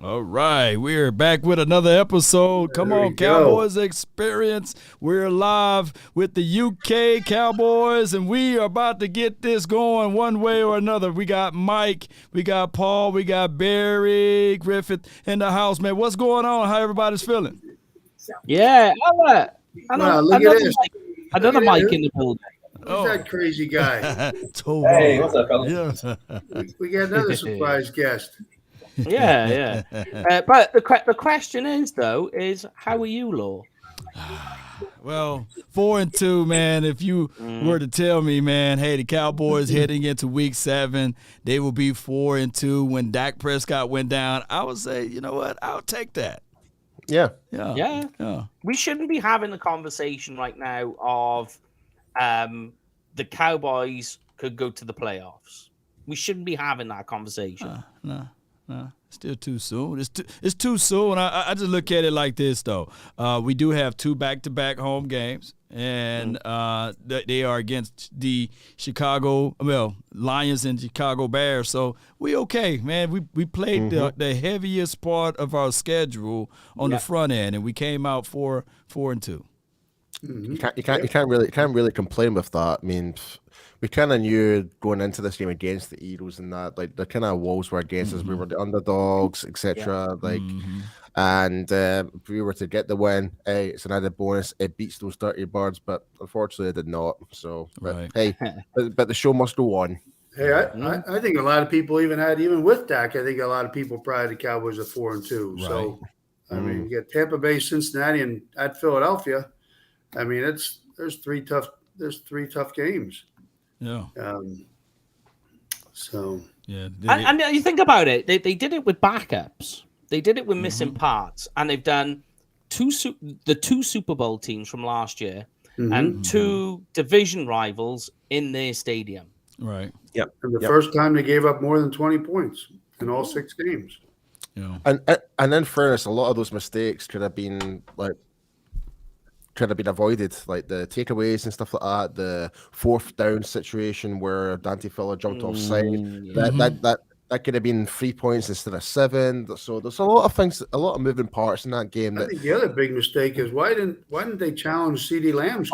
All right, we're back with another episode. Come There we on, go. Cowboys Experience. We're live with the UK Cowboys, and we are about to get this going one way or another. We got Mike, we got Paul, we got Barry Griffith in the house, man. What's going on? How everybody's feeling? Yeah, Wow, look at this. Another Look at mic it. in the building. Who's that crazy guy? Hey, what's up, fellas? Yeah. We got another surprise guest. Yeah. But the question is, though, how are you, Law? Well, 4-2, man. If you were to tell me, man, hey, the Cowboys heading into Week 7, they will be 4-2 when Dak Prescott went down, I would say, you know what? I'll take that. Yeah. We shouldn't be having the conversation right now of the Cowboys could go to the playoffs. We shouldn't be having that conversation. No. Still too soon. It's too soon. I just look at it like this, though. We do have 2 back-to-back home games, and they are against the Lions and Chicago Bears. So we okay, man. We played the heaviest part of our schedule on the front end, and we came out 4-2. You can't really complain with that. I mean, we kind of knew going into this game against the Eagles and that, like, the kind of walls were against us. We were the underdogs, etc. And if we were to get the win, hey, it's an added bonus. It beats those dirty birds, but unfortunately, it did not. So, but hey, but the show must go on. Hey, I think a lot of people even with Dak, I think a lot of people probably the Cowboys are 4-2. Right. So, I mean, you got Tampa Bay, Cincinnati, and at Philadelphia. I mean, there's three tough games. Yeah. And you think about it, they did it with backups. They did it with missing parts, and they've done the 2 Super Bowl teams from last year and 2 division rivals in their stadium. Right. Yep. And the first time they gave up more than 20 points in all 6 games. Yeah. And in fairness, a lot of those mistakes could have been avoided, like the takeaways and stuff like that. The 4th down situation where Dante Filler jumped offside, that could have been 3 points instead of 7. So there's a lot of things, a lot of moving parts in that game. I think the other big mistake is why didn't they challenge CeeDee Lamb's?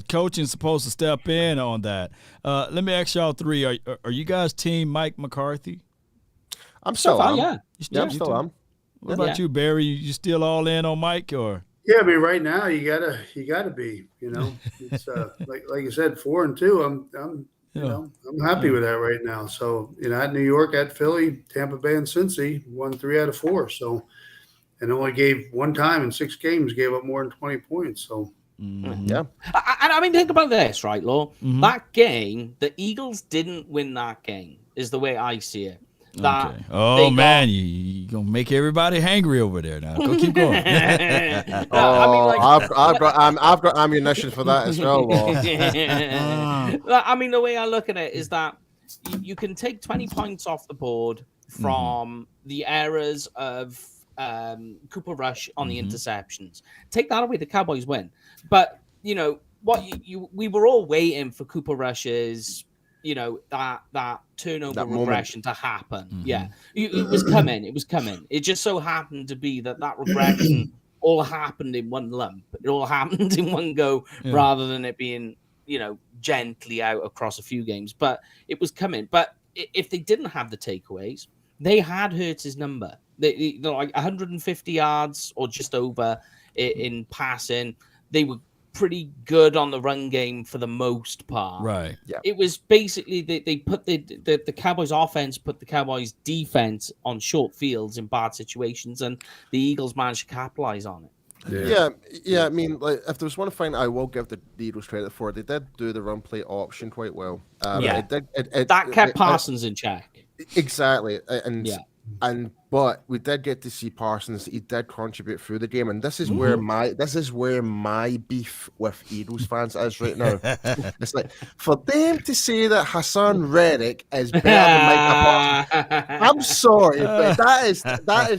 Coaching's supposed to step in on that. Let me ask y'all 3: Are you guys team Mike McCarthy? I'm still am. Yeah. I'm still am. What about you, Barry? You still all in on Mike, or? Yeah, I mean, right now you gotta be. You know, it's like you said, 4-2. I'm happy with that right now. So at New York, at Philly, Tampa Bay, and Cincy won 3 out of 4. So, and only gave one time in 6 games gave up more than 20 points. So. Yeah. I mean, think about this, right, Law? That game, the Eagles didn't win that game, is the way I see it. Okay. Oh man, you gonna make everybody hangry over there now. Go keep going. I've got ammunition for that as well. I mean, the way I look at it is that you can take 20 points off the board from the errors of Cooper Rush on the interceptions. Take that away, the Cowboys win. But we were all waiting for Cooper Rush's. That turnover regression to happen. Yeah, it was coming. It just so happened to be that regression all happened in one lump. It all happened in one go, rather than it being, gently out across a few games. But it was coming. But if they didn't have the takeaways, they had Hurts' number. They like 150 yards or just over in passing. They were pretty good on the run game for the most part. Right. Yeah. It was basically they put the Cowboys offense put the Cowboys defense on short fields in bad situations, and the Eagles managed to capitalize on it. Yeah. I mean, like, if there's one thing I will give the Eagles credit for, they did do the run play option quite well. That kept Parsons in check. Exactly, but we did get to see Parsons. He did contribute through the game, and this is where my beef with Eagles fans is right now. It's like, for them to say that Hassan Reddick is better than Micah Parsons. I'm sorry, but that is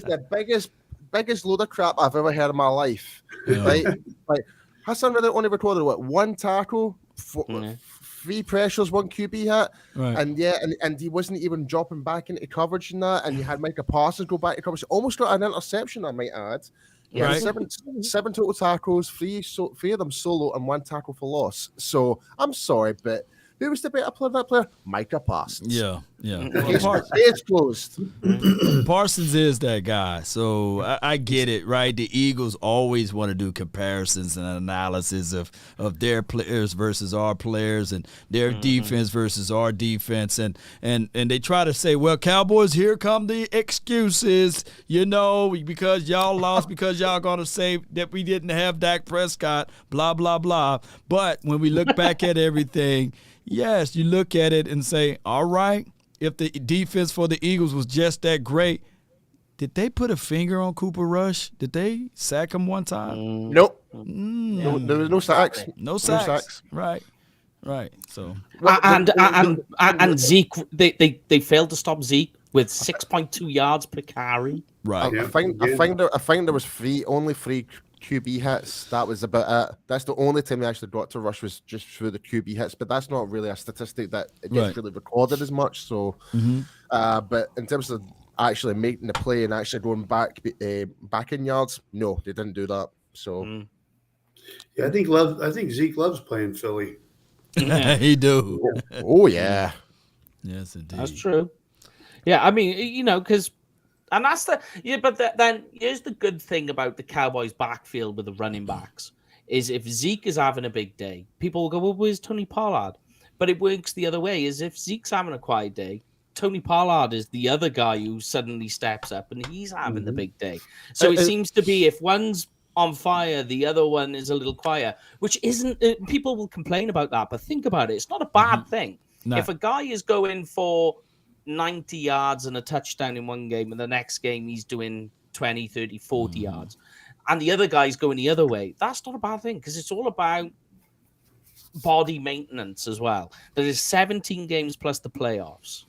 the biggest load of crap I've ever heard in my life. Right? Like, Hassan Reddick only recorded 1 tackle Three pressures, one QB hit, Right. and he wasn't even dropping back into coverage in that, and you had Micah Parsons go back to coverage. Almost got an interception, I might add. Yeah, Right. seven total tackles, three of them solo, and one tackle for loss. So I'm sorry, but who was the better player than that player? Micah Parsons. Yeah. Case closed. Parsons is that guy, so I get it, right? The Eagles always want to do comparisons and analysis of their players versus our players and their defense versus our defense, and they try to say, well, Cowboys, here come the excuses, because y'all lost, because y'all gonna say that we didn't have Dak Prescott, blah blah blah. But when we look back at everything, yes, you look at it and say, all right. If the defense for the Eagles was just that great, did they put a finger on Cooper Rush? Did they sack him one time? Nope. No, there was no sacks. No sacks. Right. So and Zeke, they failed to stop Zeke with 6.2 yards per carry. Right. I think there was only three QB hits. That was about it. That's the only time they actually got to Rush was just through the QB hits, but that's not really a statistic that it gets really recorded as much. So, but in terms of actually making the play and actually going back in yards, no, they didn't do that. So, yeah, I think Zeke loves playing Philly. He do. Oh yeah, yes, indeed. That's true. Yeah, I mean, because. And that's then here's the good thing about the Cowboys backfield with the running backs is if Zeke is having a big day, people will go, well, where's Tony Pollard? But it works the other way, is if Zeke's having a quiet day, Tony Pollard is the other guy who suddenly steps up and he's having the big day. So it seems to be if one's on fire, the other one is a little quiet, which isn't, people will complain about that, but think about it. It's not a bad thing. No. If a guy is going for 90 yards and a touchdown in one game, and the next game he's doing 20, 30, 40 yards, and the other guy's going the other way, that's not a bad thing because it's all about body maintenance as well. There is 17 games plus the playoffs.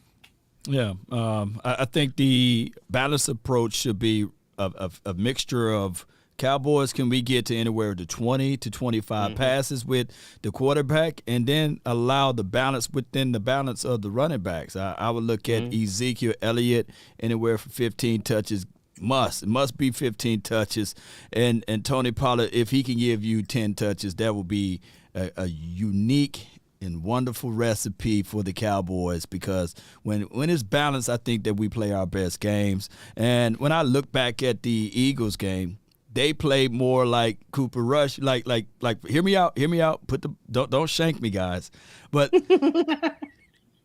Yeah, I think the balanced approach should be a mixture of Cowboys, can we get to anywhere to 20 to 25 passes with the quarterback and then allow the balance within the balance of the running backs? I would look at Ezekiel Elliott anywhere from 15 touches. It must be 15 touches. And Tony Pollard, if he can give you 10 touches, that will be a unique and wonderful recipe for the Cowboys because when it's balanced, I think that we play our best games. And when I look back at the Eagles game, they played more like Cooper Rush, like hear me out. Don't shank me, guys. But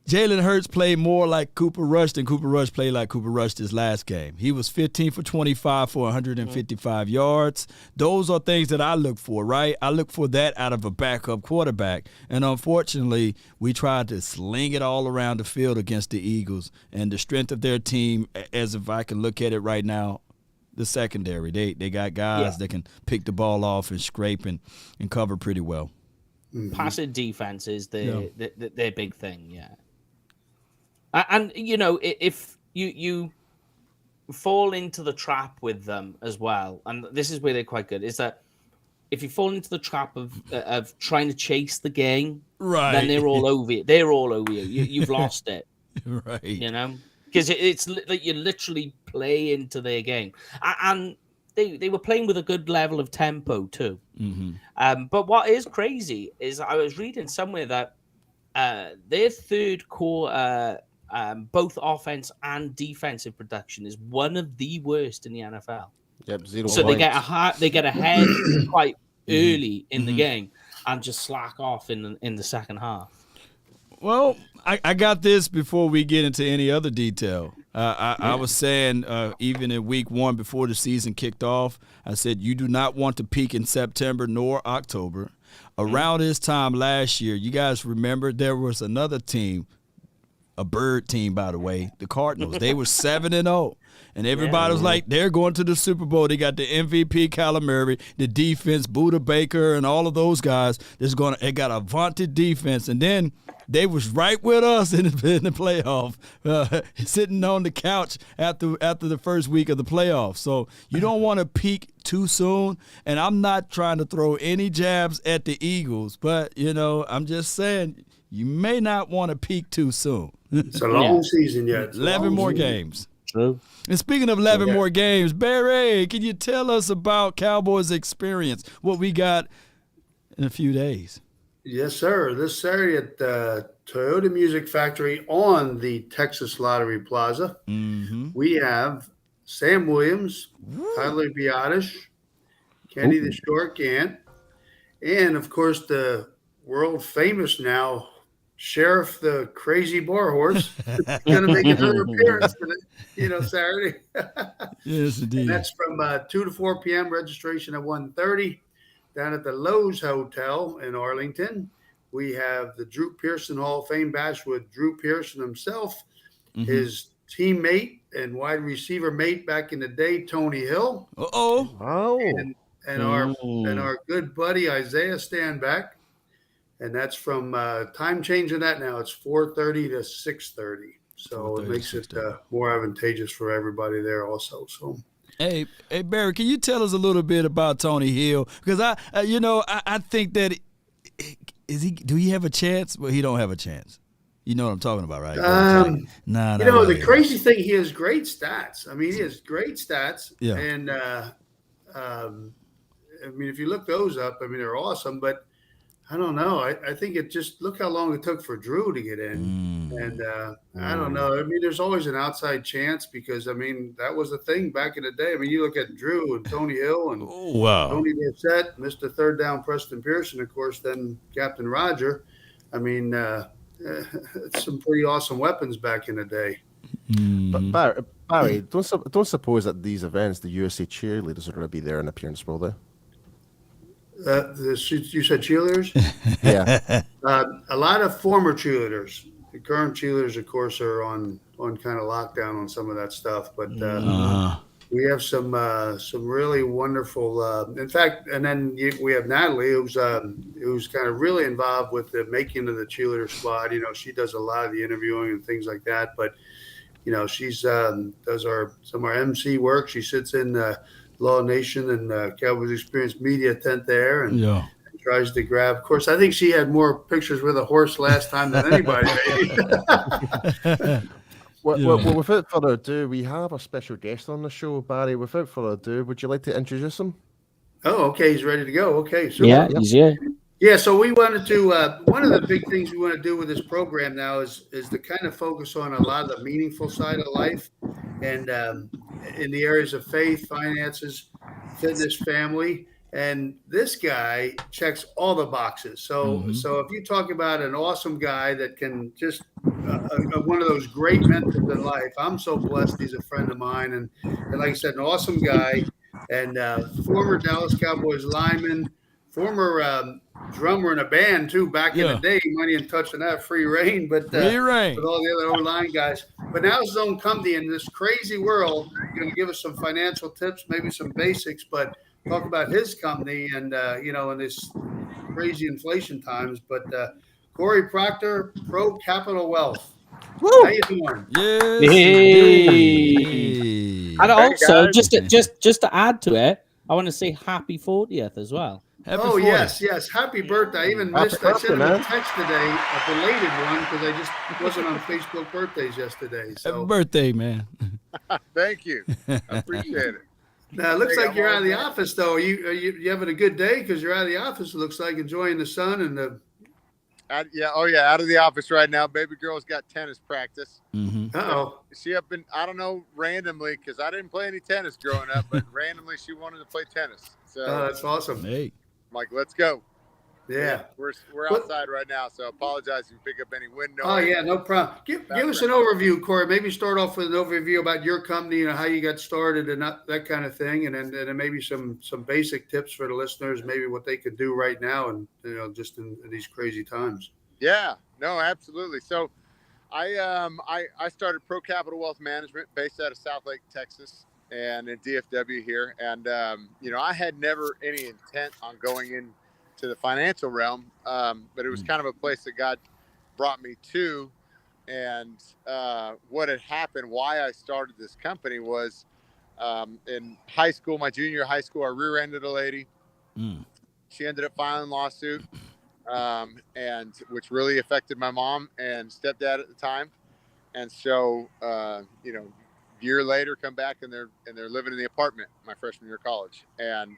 Jalen Hurts played more like Cooper Rush than Cooper Rush played like Cooper Rush this last game. He was 15 for 25 for 155 yards. Those are things that I look for, right? I look for that out of a backup quarterback. And unfortunately, we tried to sling it all around the field against the Eagles. And the strength of their team, as if I can look at it right now, the secondary. They got guys that can pick the ball off and scrape and cover pretty well. Passive defense is their big thing, And, if you fall into the trap with them as well, and this is where they're quite good, is that if you fall into the trap of trying to chase the game, right, then they're all over you. They're all over you. You've lost it. Right. Because it's like you literally play into their game. And they were playing with a good level of tempo too. But what is crazy is I was reading somewhere that their third quarter, both offense and defensive production, is one of the worst in the NFL. Yep, 0 so points. they get ahead quite early in the game and just slack off in the second half. Well, I got this before we get into any other detail. I was saying even in week 1 before the season kicked off, I said you do not want to peak in September nor October. Around this time last year, you guys remember there was another team, a bird team, by the way, the Cardinals. They were 7-0. And everybody was like, they're going to the Super Bowl. They got the MVP, Kyler Murray, the defense, Buda Baker, and all of those guys. They got a vaunted defense. And then they was right with us in the playoff, sitting on the couch after the first week of the playoffs. So you don't want to peak too soon. And I'm not trying to throw any jabs at the Eagles, but, I'm just saying you may not want to peak too soon. It's a long season yet. 11 more games. True. And speaking of 11 more games, Barry, can you tell us about Cowboys Experience, what we got in a few days? Yes, sir. This Saturday at the Toyota Music Factory on the Texas Lottery Plaza, we have Sam Williams, Tyler Biotish, Kenny the Short Gant, and, of course, the world famous now Sheriff the Crazy Bar Horse going to make another appearance for Saturday. Yes, indeed. And that's from 2 to 4 p.m. Registration at 1:30 down at the Lowe's Hotel in Arlington. We have the Drew Pearson Hall of Fame bash with Drew Pearson himself, his teammate and wide receiver mate back in the day, Tony Hill. And our good buddy Isaiah Stanback. And that's from time changing that now. It's 4:30 to 6:30. So it makes it more advantageous for everybody there also. So. Hey, Barry, can you tell us a little bit about Tony Hill? Because I think that do he have a chance? Well, he don't have a chance. You know what I'm talking about, right? The crazy thing, he has great stats. I mean, he has great stats. Yeah. And if you look those up, they're awesome. But I don't know. I think it just look how long it took for Drew to get in. And I don't know. There's always an outside chance because, that was the thing back in the day. You look at Drew and Tony Hill and Tony Dorsett, Mr. Third Down Preston Pearson, of course, then Captain Roger. It's some pretty awesome weapons back in the day. But Barry, don't suppose at these events the USA cheerleaders are going to be there in appearance, will they? You said cheerleaders? Yeah. A lot of former cheerleaders. The current cheerleaders, of course, are on kind of lockdown on some of that stuff. But we have some really wonderful. In fact, and then we have Natalie, who's kind of really involved with the making of the cheerleader squad. She does a lot of the interviewing and things like that. But she's does some of our MC work. She sits in Law Nation and Cowboys Experience media tent there, and tries to grab. Of course, I think she had more pictures with a horse last time than anybody. Well, without further ado, we have a special guest on the show, Barry. Without further ado, would you like to introduce him? Oh, okay. He's ready to go. Okay. Super. Yeah, he's here. Yeah, so we wanted to, one of the big things we want to do with this program now is to kind of focus on a lot of the meaningful side of life and in the areas of faith, finances, fitness, family. And this guy checks all the boxes. So if you talk about an awesome guy that can just one of those great mentors in life, I'm so blessed he's a friend of mine. And like I said, an awesome guy and former Dallas Cowboys lineman, former drummer in a band too back in the day. He might even touch on that, Free Reign, but with all the other O-line guys. But now his own company in this crazy world, going to give us some financial tips, maybe some basics, but talk about his company and in this crazy inflation times. But Corey Proctor, Pro Capital Wealth. Woo! How you doing? Yes. Hey. And also, just to add to it, I want to say happy 40th as well. Happy 40th. Yes. Happy birthday. I even missed. I sent him a text today, a belated one, because I just wasn't on Facebook birthdays yesterday. So. Happy birthday, man. Thank you. I appreciate it. Now, it looks like you're out of the office, though. Are you having a good day? Because you're out of the office. It looks like enjoying the sun and the. Out of the office right now. Baby girl's got tennis practice. Mm-hmm. Uh-oh. She up in, I don't know, randomly, because I didn't play any tennis growing up, but randomly she wanted to play tennis. So that's awesome. Hey. I'm like, let's go. Yeah. We're outside right now, so I apologize if you pick up any wind noise. Oh, yeah, no problem. Give us an overview, Corey. Maybe start off with an overview about your company and how you got started and that kind of thing, and then maybe some basic tips for the listeners, maybe what they could do right now and just in these crazy times. Yeah, no, absolutely. So I started Pro Capital Wealth Management based out of South Lake, Texas, and in DFW here. And I had never any intent on going into the financial realm, but it was kind of a place that God brought me to. And what had happened, why I started this company was in high school, my junior year of high school, I rear-ended a lady. She ended up filing a lawsuit, and which really affected my mom and stepdad at the time. And so, year later, come back and they're living in the apartment my freshman year of college. And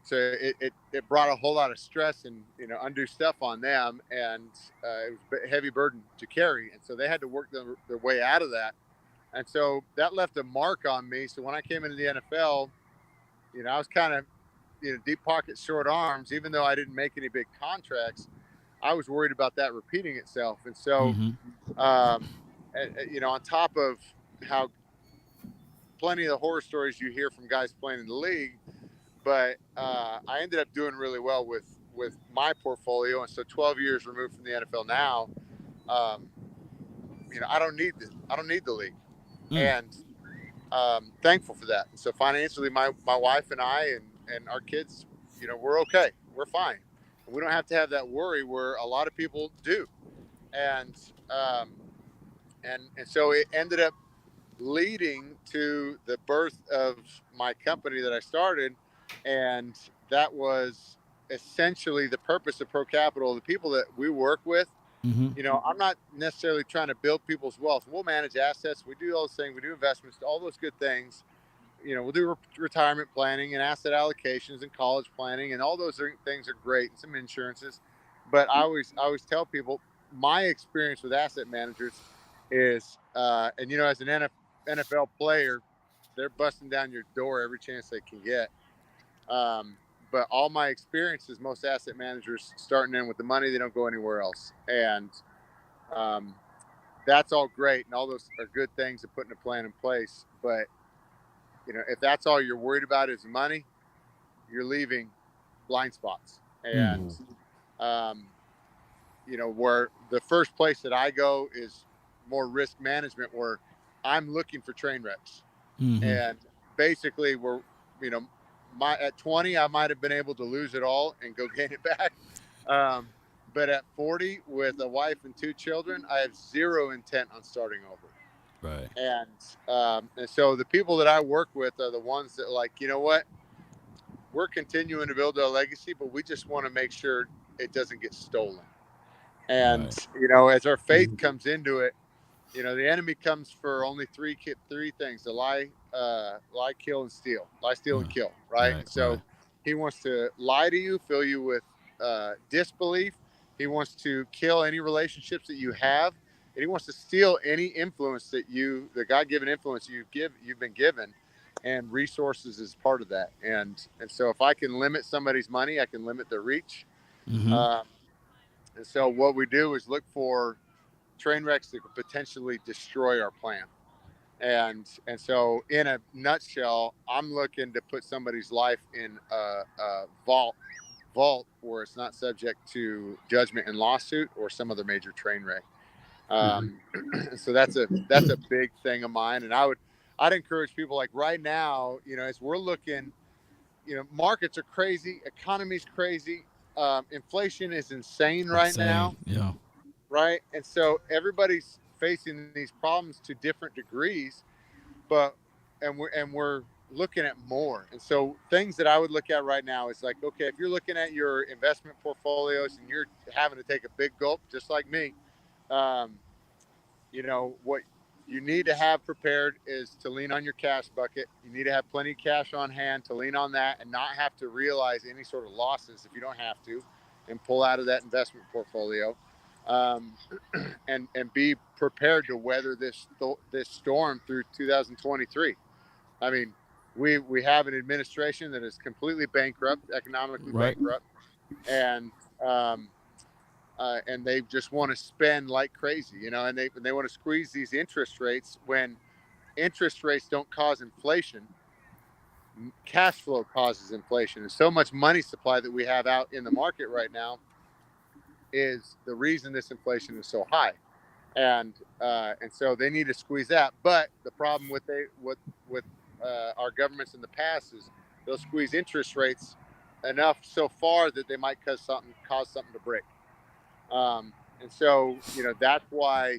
so it brought a whole lot of stress and undue stuff on them, and it was a heavy burden to carry. And so they had to work their way out of that. And so that left a mark on me. So when I came into the NFL, I was kind of deep pockets, short arms. Even though I didn't make any big contracts, I was worried about that repeating itself. And so, on top of how plenty of the horror stories you hear from guys playing in the league, but I ended up doing really well with my portfolio. And so 12 years removed from the NFL now, I don't need the league. And thankful for that. And so financially, my wife and I and our kids, we're okay. We're fine. We don't have to have that worry where a lot of people do. And so it ended up leading to the birth of my company that I started. And that was essentially the purpose of Pro Capital. The people that we work with, I'm not necessarily trying to build people's wealth. We'll manage assets. We do all those things. We do investments, all those good things. We'll do retirement planning and asset allocations and college planning, and all those things are great, and some insurances. But I always tell people my experience with asset managers is, as an NFL player, they're busting down your door every chance they can get. But all my experiences, most asset managers starting in with the money, they don't go anywhere else. And that's all great. And all those are good things to put in a plan in place. But, if that's all you're worried about is money, you're leaving blind spots. And, where the first place that I go is more risk management, where I'm looking for train wrecks. And basically at 20, I might've been able to lose it all and go gain it back. But at 40 with a wife and 2 children, I have zero intent on starting over. Right. And so the people that I work with are the ones that what? We're continuing to build our legacy, but we just want to make sure it doesn't get stolen. And, as our faith comes into it, the enemy comes for only three things: to lie, kill, and steal. Lie, steal, and kill. Right. And so he wants to lie to you, fill you with disbelief. He wants to kill any relationships that you have, and he wants to steal any influence that the God-given influence you've been given, and resources is part of that. And so if I can limit somebody's money, I can limit their reach. And so what we do is look for train wrecks that could potentially destroy our plan. And so in a nutshell, I'm looking to put somebody's life in a vault where it's not subject to judgment and lawsuit or some other major train wreck. So that's a big thing of mine. And I'd encourage people, like right now, as we're looking, markets are crazy, economy's crazy, inflation is insane right now. Yeah. Right. And so everybody's facing these problems to different degrees, and we're looking at more. And so things that I would look at right now is like, okay, if you're looking at your investment portfolios and you're having to take a big gulp, just like me, what you need to have prepared is to lean on your cash bucket. You need to have plenty of cash on hand to lean on that and not have to realize any sort of losses if you don't have to, and pull out of that investment portfolio. And be prepared to weather this storm through 2023. I mean, we have an administration that is completely bankrupt, economically bankrupt, and they just want to spend like crazy, and they want to squeeze these interest rates when interest rates don't cause inflation. Cash flow causes inflation, and so much money supply that we have out in the market right now is the reason this inflation is so high. and so they need to squeeze that. But the problem with our governments in the past is they'll squeeze interest rates enough so far that they might cause something to break. And so, that's why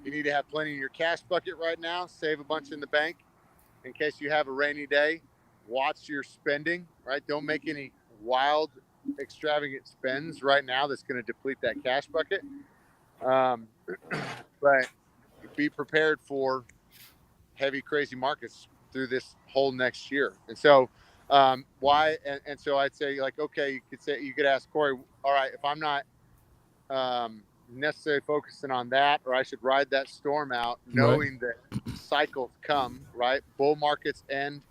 you need to have plenty in your cash bucket right now. Save a bunch in the bank in case you have a rainy day. Watch your spending, right? Don't make any wild, extravagant spends right now that's going to deplete that cash bucket. But be prepared for heavy, crazy markets through this whole next year. And so, why? And so I'd say, like, okay, you could ask Corey, all right, if I'm not necessarily focusing on that, or I should ride that storm out, knowing that cycles come, right? Bull markets end,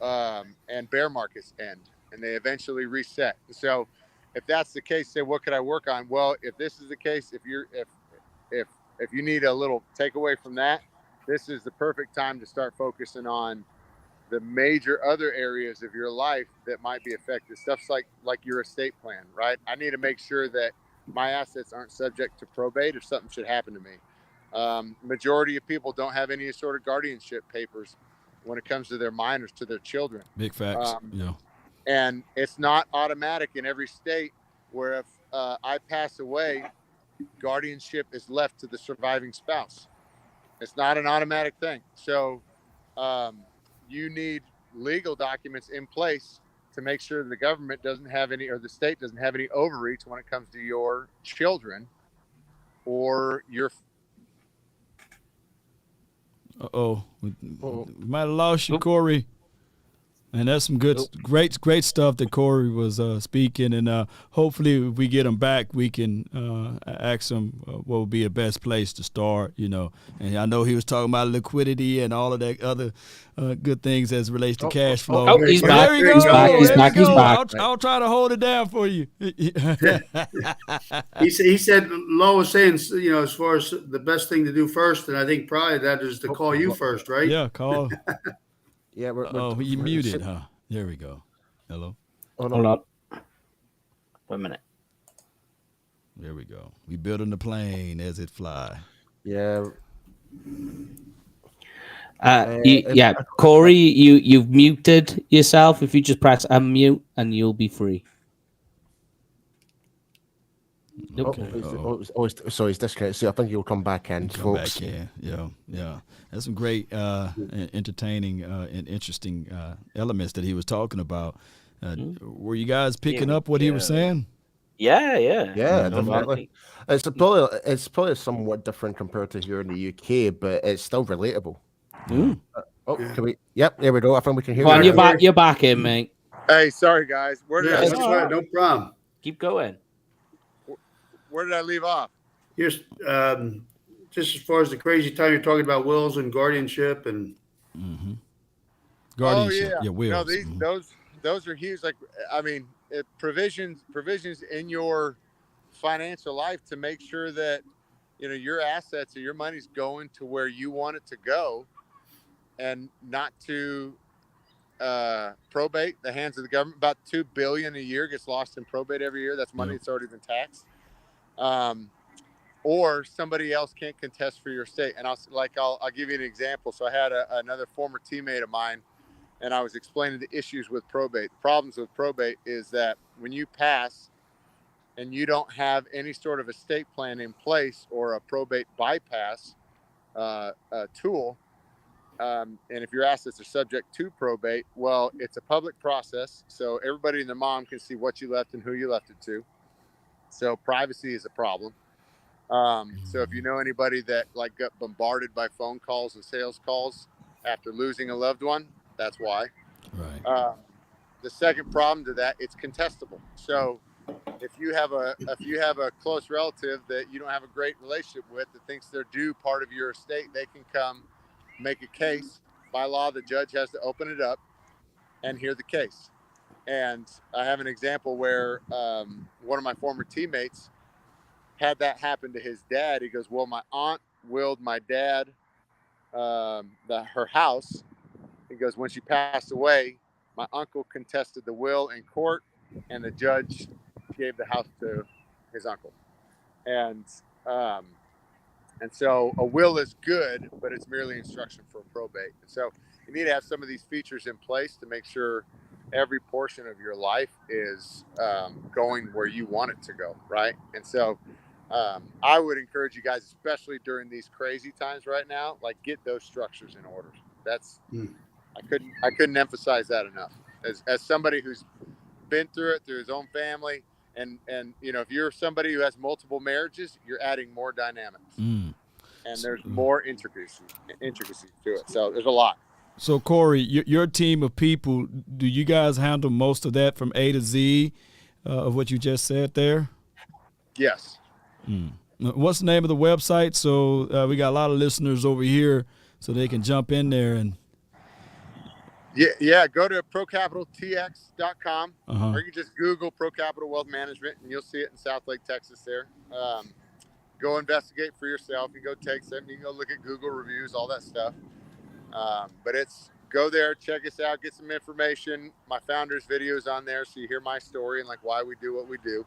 and bear markets end, and they eventually reset. So if that's the case, say, what could I work on? Well, if this is the case, if you need a little takeaway from that, this is the perfect time to start focusing on the major other areas of your life that might be affected. Stuff's like your estate plan, right? I need to make sure that my assets aren't subject to probate if something should happen to me. Majority of people don't have any sort of guardianship papers when it comes to their minors, to their children. Big facts. And it's not automatic in every state where if I pass away, guardianship is left to the surviving spouse. It's not an automatic thing. So you need legal documents in place to make sure the government doesn't have any, or the state doesn't have any overreach when it comes to your children or your. We might have lost you, Corey. And that's some great stuff that Corey was speaking. And hopefully, if we get him back, we can ask him what would be the best place to start. And I know he was talking about liquidity and all of that other good things as it relates to cash flow. Oh, he's back. There you go. He's back. I'll try to hold it down for you. He said, Lo was saying, as far as the best thing to do first, and I think probably that is to call you first, right? Yeah, call. Yeah, you muted, huh? There we go. Hello. Hold on. 1 minute. There we go. We building the plane as it fly. Yeah. Corey, you've muted yourself. If you just press unmute, and you'll be free. Okay. So he's disconnected. So I think he'll come back in, folks. Back in. Yeah. That's some great, entertaining, and interesting elements that he was talking about. Were you guys picking up what he was saying? Yeah, definitely. It's probably somewhat different compared to here in the UK, but it's still relatable. Can we? Yep, there we go. I think we can hear you. You're back in, mate. Hey, sorry guys. That's right. No problem. Keep going. Where did I leave off? Just as far as the crazy time you're talking about wills and guardianship and guardianship. Oh, yeah. Wills. No, those are huge. Like, I mean, provisions in your financial life to make sure that your assets or your money's going to where you want it to go, and not to probate, the hands of the government. About $2 billion a year gets lost in probate every year. That's money that's already been taxed. Or somebody else can't contest for your estate. And I'll give you an example. So I had another former teammate of mine, and I was explaining the issues with probate. The problems with probate is that when you pass and you don't have any sort of estate plan in place or a probate bypass tool, and if your assets are subject to probate, well, it's a public process. So everybody and their mom can see what you left and who you left it to. So privacy is a problem. So if you know anybody that got bombarded by phone calls and sales calls after losing a loved one, that's why. Right. The second problem to that, it's contestable. So if you have a close relative that you don't have a great relationship with that thinks they're due part of your estate, they can come make a case. By law, the judge has to open it up and hear the case. And I have an example where one of my former teammates had that happen to his dad. He goes, well, my aunt willed my dad her house. He goes, when she passed away, my uncle contested the will in court, and the judge gave the house to his uncle. And And so a will is good, but it's merely instruction for probate. And so you need to have some of these features in place to make sure every portion of your life is going where you want it to go, right? And so I would encourage you guys, especially during these crazy times right now, like get those structures in order. That's I couldn't emphasize that enough. As somebody who's been through it through his own family, and you know, if you're somebody who has multiple marriages, you're adding more dynamics, and there's more intricacy to it. So there's a lot. So, Corey, your team of people, do you guys handle most of that from A to Z of what you just said there? Yes. What's the name of the website? So we got a lot of listeners over here, so they can jump in there and. Yeah. Go to procapitaltx.com, or you can just Google Pro Capital Wealth Management, and you'll see it in Southlake, Texas. There. Go investigate for yourself. You can go take some. You can go look at Google reviews, all that stuff. But go there, check us out, get some information. My founder's video is on there, so you hear my story and like why we do what we do.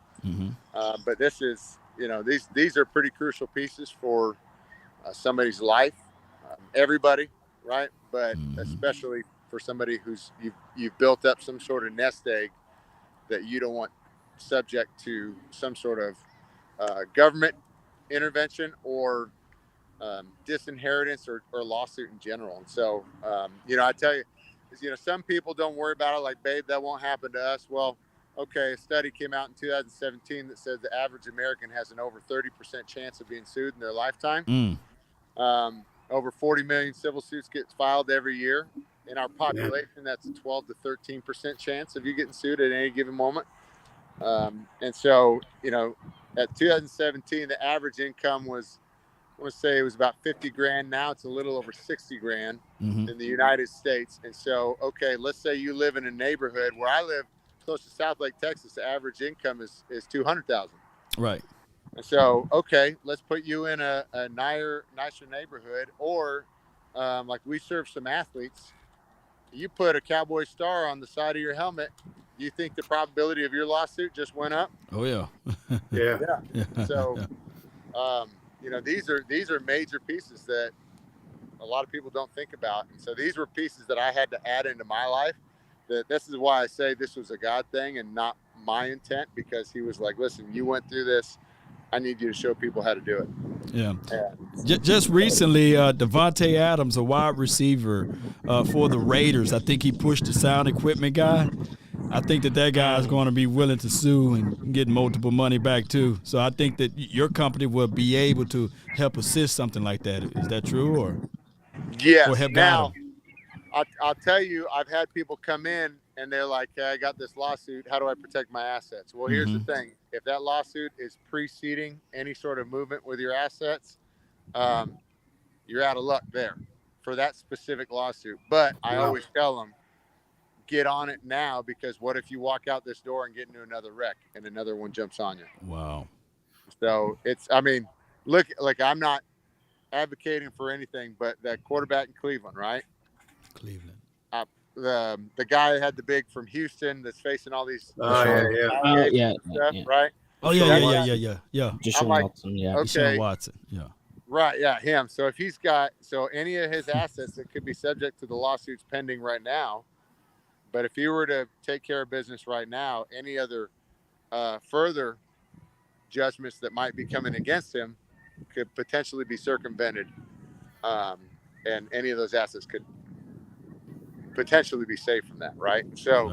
But this is, you know, these are pretty crucial pieces for somebody's life, everybody, right? But especially for somebody who's you've built up some sort of nest egg that you don't want subject to some sort of government intervention or disinheritance or lawsuit in general. And so, you know, I tell you, some people don't worry about it, like, babe, that won't happen to us. Well, okay, a study came out in 2017 that said the average American has an over 30% chance of being sued in their lifetime. Over 40 million civil suits get filed every year. In our population, that's a 12 to 13% chance of you getting sued at any given moment. And so, you know, at 2017, the average income was, I want to say it was about 50 grand. Now it's a little over 60 grand in the United States. And so, okay, let's say you live in a neighborhood where I live close to Southlake, Texas. The average income is 200,000. Right. And so, okay, let's put you in a nicer neighborhood, or like we serve some athletes. You put a Cowboy star on the side of your helmet. You think the probability of your lawsuit just went up? Oh yeah. Yeah. So, you know, these are major pieces that a lot of people don't think about. And so these were pieces that I had to add into my life. This is why I say this was a God thing and not my intent, because he was like, listen, you went through this. I need you to show people how to do it. Yeah. Just recently, Devontae Adams, a wide receiver for the Raiders, I think he pushed the sound equipment guy. I think that guy is going to be willing to sue and get multiple money back too. So I think that your company will be able to help assist something like that. Is that true, or? Yes. Or help now, I'll tell you, I've had people come in and they're like, hey, I got this lawsuit. How do I protect my assets? Well, here's the thing. If that lawsuit is preceding any sort of movement with your assets, you're out of luck there for that specific lawsuit. But I always tell them, get on it now, because what if you walk out this door and get into another wreck and another one jumps on you? Wow. So look, like, I'm not advocating for anything, but that quarterback in Cleveland, right? Cleveland. The guy that had the big from Houston that's facing all these stuff, right? Oh yeah. Deshaun Watson, yeah. Okay. Deshaun Watson, yeah. Right, yeah, him. So if he's got any of his assets that could be subject to the lawsuits pending right now, but if he were to take care of business right now, any other further judgments that might be coming against him could potentially be circumvented, and any of those assets could potentially be saved from that, right? So,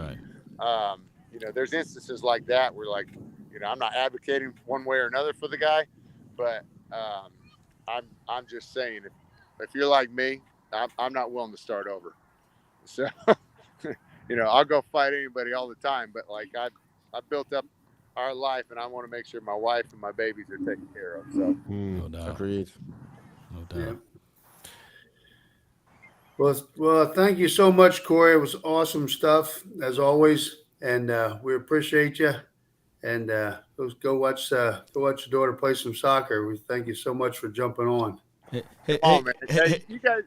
you know, there's instances like that where, like, you know, I'm not advocating one way or another for the guy, but I'm just saying, if you're like me, I'm not willing to start over. So, you know, I'll go fight anybody all the time, but like I built up our life, and I want to make sure my wife and my babies are taken care of. So, no doubt. Agreed. No doubt. Yeah. Well, thank you so much, Corey. It was awesome stuff as always, and we appreciate you. And go watch your daughter play some soccer. We thank you so much for jumping on. man. You guys.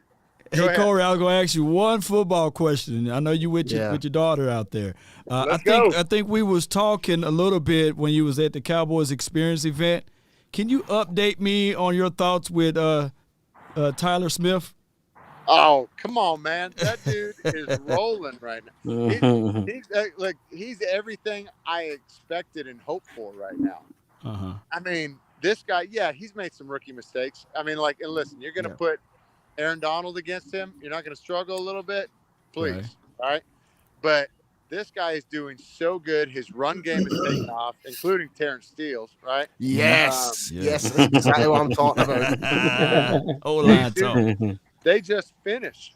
Hey, Corey, I was going to ask you one football question. I know you with your daughter out there. I think we was talking a little bit when you was at the Cowboys Experience event. can you update me on your thoughts with Tyler Smith? Oh, come on, man! That dude is rolling right now. He's everything I expected and hoped for right now. I mean, this guy, he's made some rookie mistakes. I mean, and listen, you're going to put Aaron Donald against him. You're not going to struggle a little bit, please. All right. But this guy is doing so good. His run game is taking off, including Terrence Steele, right? Yes. Yes. That's exactly what I'm talking about. O-line talk. They just finished.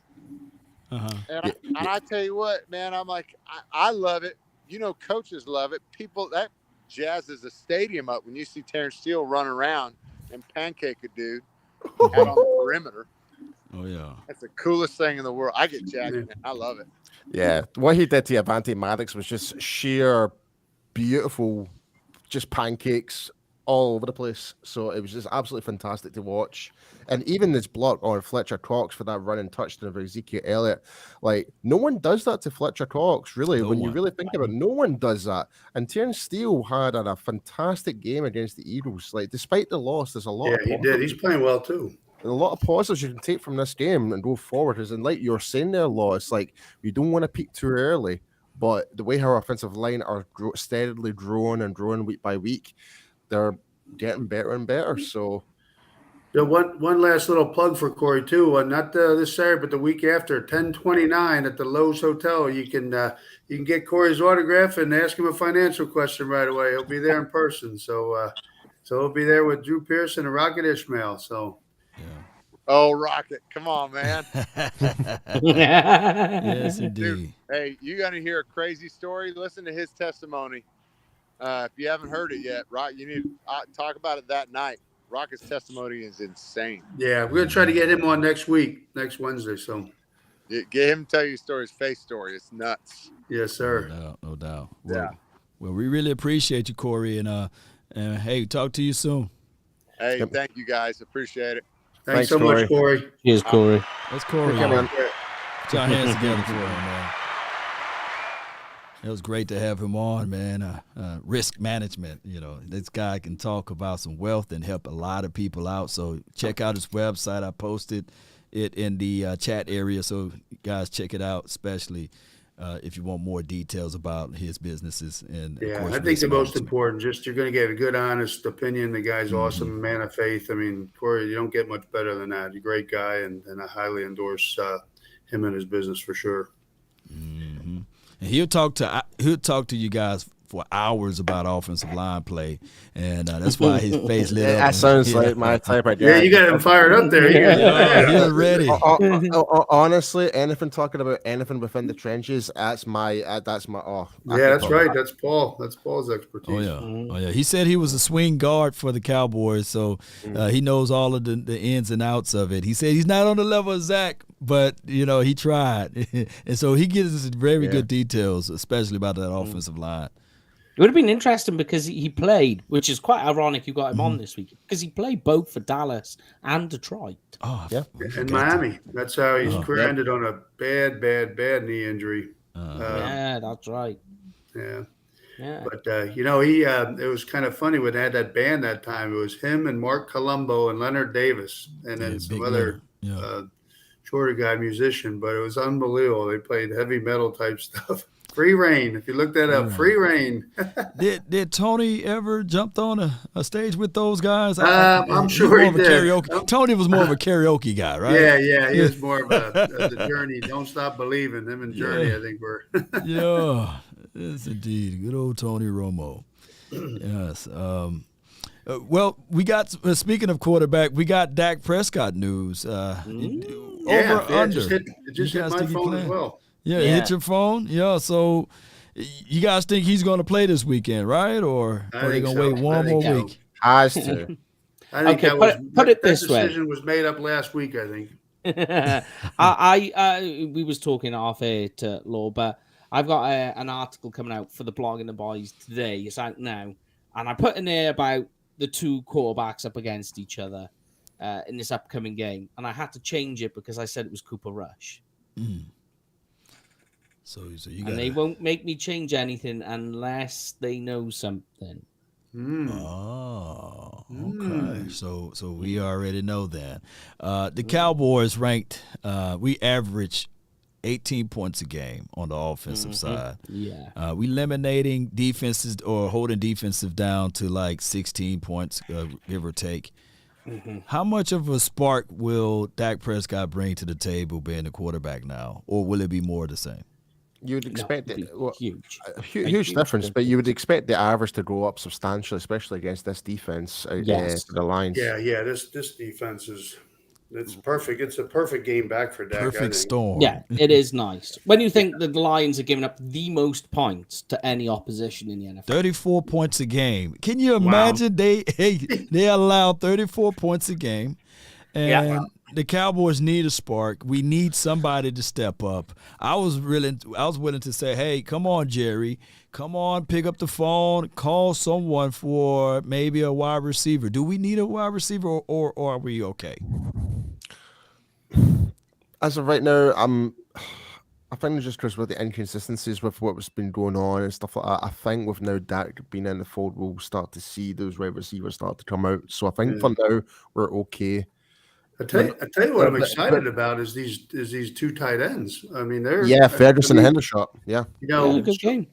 And I tell you what, man, I'm like, I love it. You know, coaches love it. People, that jazzes the stadium up when you see Terrence Steele run around and pancake a dude out on the perimeter. Oh, yeah. That's the coolest thing in the world. I get jazzed, man. I love it. Yeah. What he did to Avante Maddox was just sheer, beautiful, just pancakes all over the place. So it was just absolutely fantastic to watch. And even this block on Fletcher Cox for that running touchdown of Ezekiel Elliott, like, no one does that to Fletcher Cox, really. When you really think about it, no one does that. And Terrence Steele had a fantastic game against the Eagles. Like, despite the loss, there's a lot of he did. He's playing well, too. A lot of positives you can take from this game and go forward. And like you're saying there, Law, it's like we don't want to peak too early, but the way our offensive line are steadily growing and growing week by week, they're getting better and better. So one last little plug for Corey too. Not this Saturday, but the week after, 10/29 at the Lowe's Hotel. You can get Corey's autograph and ask him a financial question right away. He'll be there in person. So he'll be there with Drew Pearson and Rocket Ishmael. So. Oh, Rocket. Come on, man. Yes, indeed. Dude, hey, you got to hear a crazy story? Listen to his testimony. If you haven't heard it yet, you need to talk about it that night. Rocket's testimony is insane. Yeah, we're going to try to get him on next Wednesday. So get him to tell you his story, his face story. It's nuts. Yes, sir. No doubt. Yeah. Well, we really appreciate you, Corey. And hey, talk to you soon. Hey, thank you, guys. Appreciate it. Thanks so much, Corey. Cheers, Corey. That's Corey. Come on. Put your hands together for him, man. It was great to have him on, man. Risk management, this guy can talk about some wealth and help a lot of people out. So check out his website. I posted it in the chat area, so you guys check it out, especially if you want more details about his businesses. And of course, I think the most important, you're going to get a good, honest opinion. The guy's awesome, man of faith. I mean, Corey, you don't get much better than that. He's a great guy, and I highly endorse him and his business for sure. Mm-hmm. And he'll talk to you guys for hours about offensive line play, and that's why his face lit up. That sounds like my type right there. Yeah, you got him fired up there. He's ready. Honestly, anything talking about anything within the trenches, that's my. Yeah, that's right. That's Paul. That's Paul's expertise. Oh yeah. He said he was a swing guard for the Cowboys, so he knows all of the ins and outs of it. He said he's not on the level of Zach, but he tried, and so he gives us very good details, especially about that offensive line. It would have been interesting because he played, which is quite ironic you got him on this week, because he played both for Dallas and Detroit. Oh, yeah. And Miami. That's how his career ended, on a bad knee injury. Yeah, that's right. Yeah. Yeah. But, it was kind of funny when they had that band that time. It was him and Mark Colombo and Leonard Davis, and then some other shorter guy musician, but it was unbelievable. They played heavy metal type stuff. Free Reign. If you look that up, Free Reign. Did Tony ever jumped on a stage with those guys? I'm sure he did. Tony was more of a karaoke guy, right? Yeah. He was more of the Journey. Don't Stop Believing. Him and Journey, I think, were. Yeah, yes, indeed. Good old Tony Romo. Yes. Well, we got, speaking of quarterback, we got Dak Prescott news. Over under. It just hit my phone as well. Yeah, it hit your phone. Yeah, so you guys think he's going to play this weekend, right? Or are they going to wait one more week? Has to. I think put it this way. That decision was made up last week, I think. We was talking off air to Law, but I've got an article coming out for the blog and the boys today. It's out now, and I put in there about the two quarterbacks up against each other in this upcoming game, and I had to change it because I said it was Cooper Rush. So you got. And they won't make me change anything unless they know something. Oh. Okay, so we already know that. The Cowboys ranked. We average 18 points a game on the offensive side. Yeah. We eliminating defenses or holding defensive down to like 16 points, give or take. How much of a spark will Dak Prescott bring to the table being the quarterback now, or will it be more of the same? You'd expect That'd it. be Well, huge. huge difference, but you would expect the average to go up substantially, especially against this defense. Yes. For the Lions. Yeah. This defense it's perfect. It's a perfect game back for Dak. I Perfect think. storm. Yeah, it is nice. When you think that the Lions are giving up the most points to any opposition in the NFL. 34 points a game. Can you imagine they allow 34 points a game, and the Cowboys need a spark. We need somebody to step up. I was willing to say, hey, come on, Jerry. Come on, pick up the phone, call someone for maybe a wide receiver. Do we need a wide receiver or are we okay? As of right now, I think just because with the inconsistencies with what's been going on and stuff like that, I think with now Dak being in the fold, we'll start to see those wide receivers start to come out. So I think for now we're okay. I tell you what I'm excited about is these two tight ends. I mean, Ferguson and Hendershot. Yeah, Good game.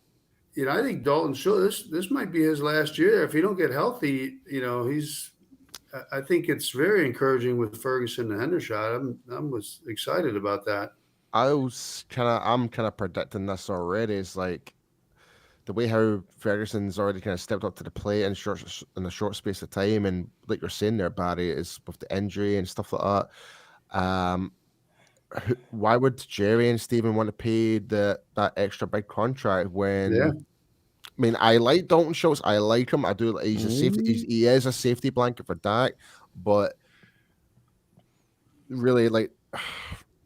I think Dalton Schultz. This might be his last year if he don't get healthy. I think it's very encouraging with Ferguson and Hendershot. I'm was excited about that. I'm kind of predicting this already. It's like the way how Ferguson's already kind of stepped up to the plate in a short space of time, and like you're saying there, Barry, is with the injury and stuff like that. Why would Jerry and Steven want to pay that extra big contract when? Yeah. I mean, I like Dalton Schultz. I like him. I do. He's a safety. He is a safety blanket for Dak, but really, like,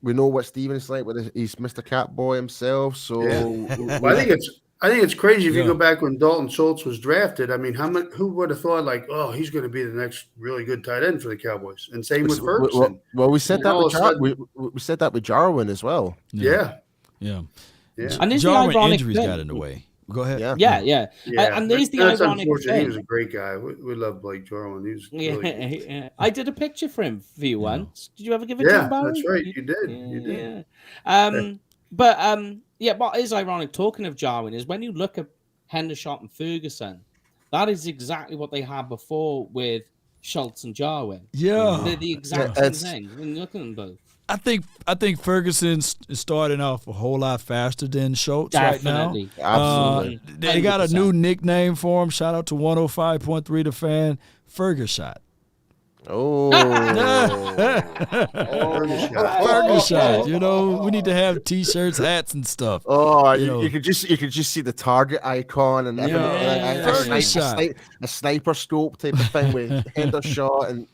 we know what Steven's like. He's Mr. Catboy himself. So I think it's crazy if you go back when Dalton Schultz was drafted. I mean, who would have thought like, oh, he's going to be the next really good tight end for the Cowboys? And same with Ferguson. Well, we said that we said that with Jarwin as well. Yeah. And this Jarwin ironic injuries thing. got in the way. Go ahead. Yeah. And there's the That's ironic unfortunate. thing. He was a great guy. We love Blake Jarwin. He was really good. Yeah. I did a picture for him for you once. Did you ever give it to him, Barry? That's right. You did. You did. But what is ironic, talking of Jarwin, is when you look at Hendershot and Ferguson, that is exactly what they had before with Schultz and Jarwin. Yeah. They're the exact same thing. When you look at them both. I think Ferguson's starting off a whole lot faster than Schultz Definitely. right now. Absolutely. They got a new nickname for him. Shout out to 105.3 The Fan, Fergushot. Oh, Fergushot. We need to have T-shirts, hats, and stuff. Oh, you could just see the target icon and everything, a sniper scope type of thing with Hendershot and.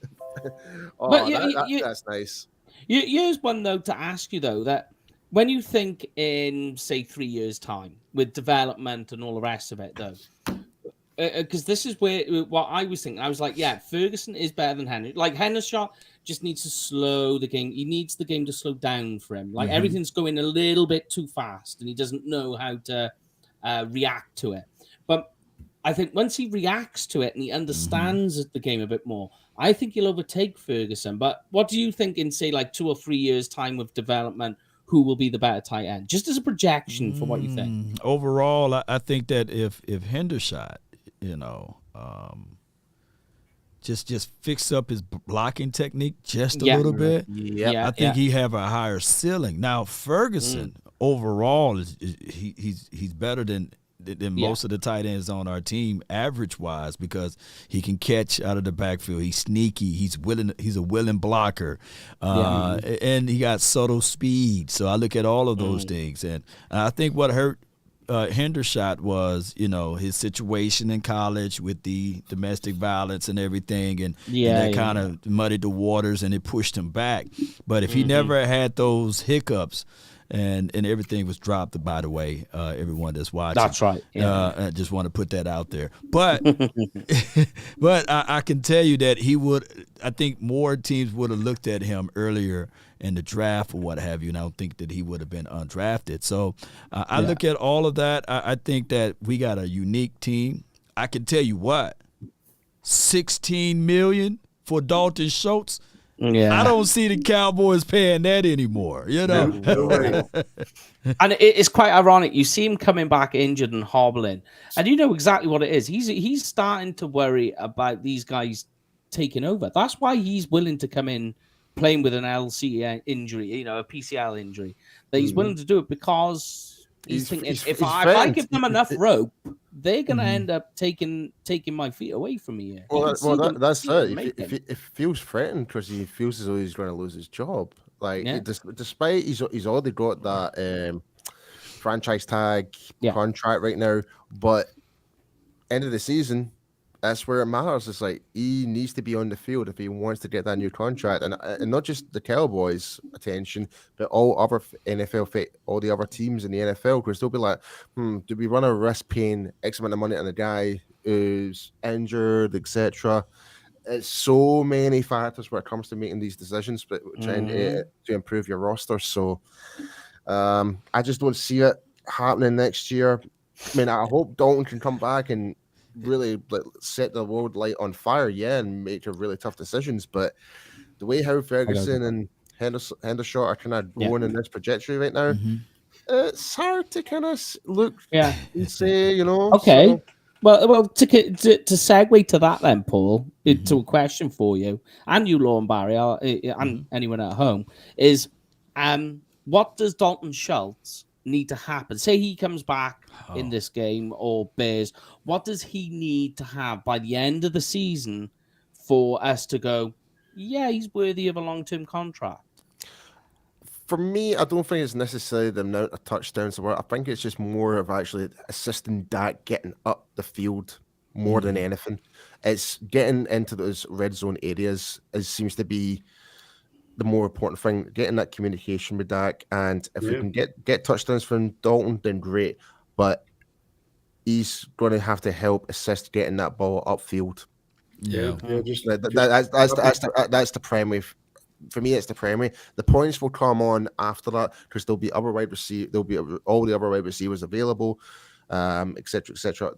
That's nice. Here's one, though, to ask you, though, that when you think in, say, 3 years' time with development and all the rest of it, though, because this is what I was thinking. I was like, yeah, Ferguson is better than Henry. Like, Hendershot just needs to slow the game. He needs the game to slow down for him. Like, everything's going a little bit too fast, and he doesn't know how to react to it. But I think once he reacts to it and he understands the game a bit more, I think he'll overtake Ferguson. But what do you think in, say, like 2 or 3 years' time of development? Who will be the better tight end? Just as a projection for what you think. Overall, I think that if Hendershot, just fix up his blocking technique just a little bit, I think he have a higher ceiling. Now Ferguson overall he's better than most of the tight ends on our team average wise, because he can catch out of the backfield. He's sneaky. He's a willing blocker, and he got subtle speed. So I look at all of those things, and I think what hurt Hendershot was, his situation in college with the domestic violence and everything, and that kind of muddied the waters and it pushed him back. But if he never had those hiccups, and everything was dropped, by the way, everyone that's watching. That's right. I just want to put that out there. But but I can tell you that I think more teams would have looked at him earlier in the draft or what have you, and I don't think that he would have been undrafted. So I look at all of that. I think that we got a unique team. I can tell you what, $16 million for Dalton Schultz. Yeah. I don't see the Cowboys paying that anymore. You know, No way. And it's quite ironic. You see him coming back injured and hobbling, and you know exactly what it is. He's starting to worry about these guys taking over. That's why he's willing to come in playing with an LC injury, a PCL injury. That he's willing to do it because he's thinking if I give them enough rope, they're going to end up taking my feet away from me. Here. That's it. If he feels threatened because he feels as though he's going to lose his job. Like, despite he's already got that franchise tag contract right now, but end of the season, that's where it matters. It's like he needs to be on the field if he wants to get that new contract, and not just the Cowboys' attention, but all other NFL, all the other teams in the NFL, because they'll be like, do we run a risk paying X amount of money on a guy who's injured, etc. It's so many factors when it comes to making these decisions, but trying to improve your roster. So I just don't see it happening next year. I mean, I hope Dalton can come back and really set the world light on fire, and make really tough decisions. But the way how Ferguson and Hendershot are kind of going in this trajectory right now, it's hard to kind of look and say, Okay. So. Well, to segue to that then, Paul, to a question for you and you, Lauren Barry, and anyone at home, is what does Dalton Schultz need to happen? Say he comes back in this game or Bears. What does he need to have by the end of the season for us to go, yeah, he's worthy of a long-term contract? For me, I don't think it's necessarily the amount of touchdowns. I think it's just more of actually assisting Dak getting up the field more than anything. It's getting into those red zone areas. It seems to be the more important thing, getting that communication with Dak. And if we can get touchdowns from Dalton, then great. But he's going to have to help assist getting that ball upfield. Just That's the primary. For me, it's the primary. The points will come on after that because there'll be other wide receivers. There'll be all the other wide receivers available, etc., etc.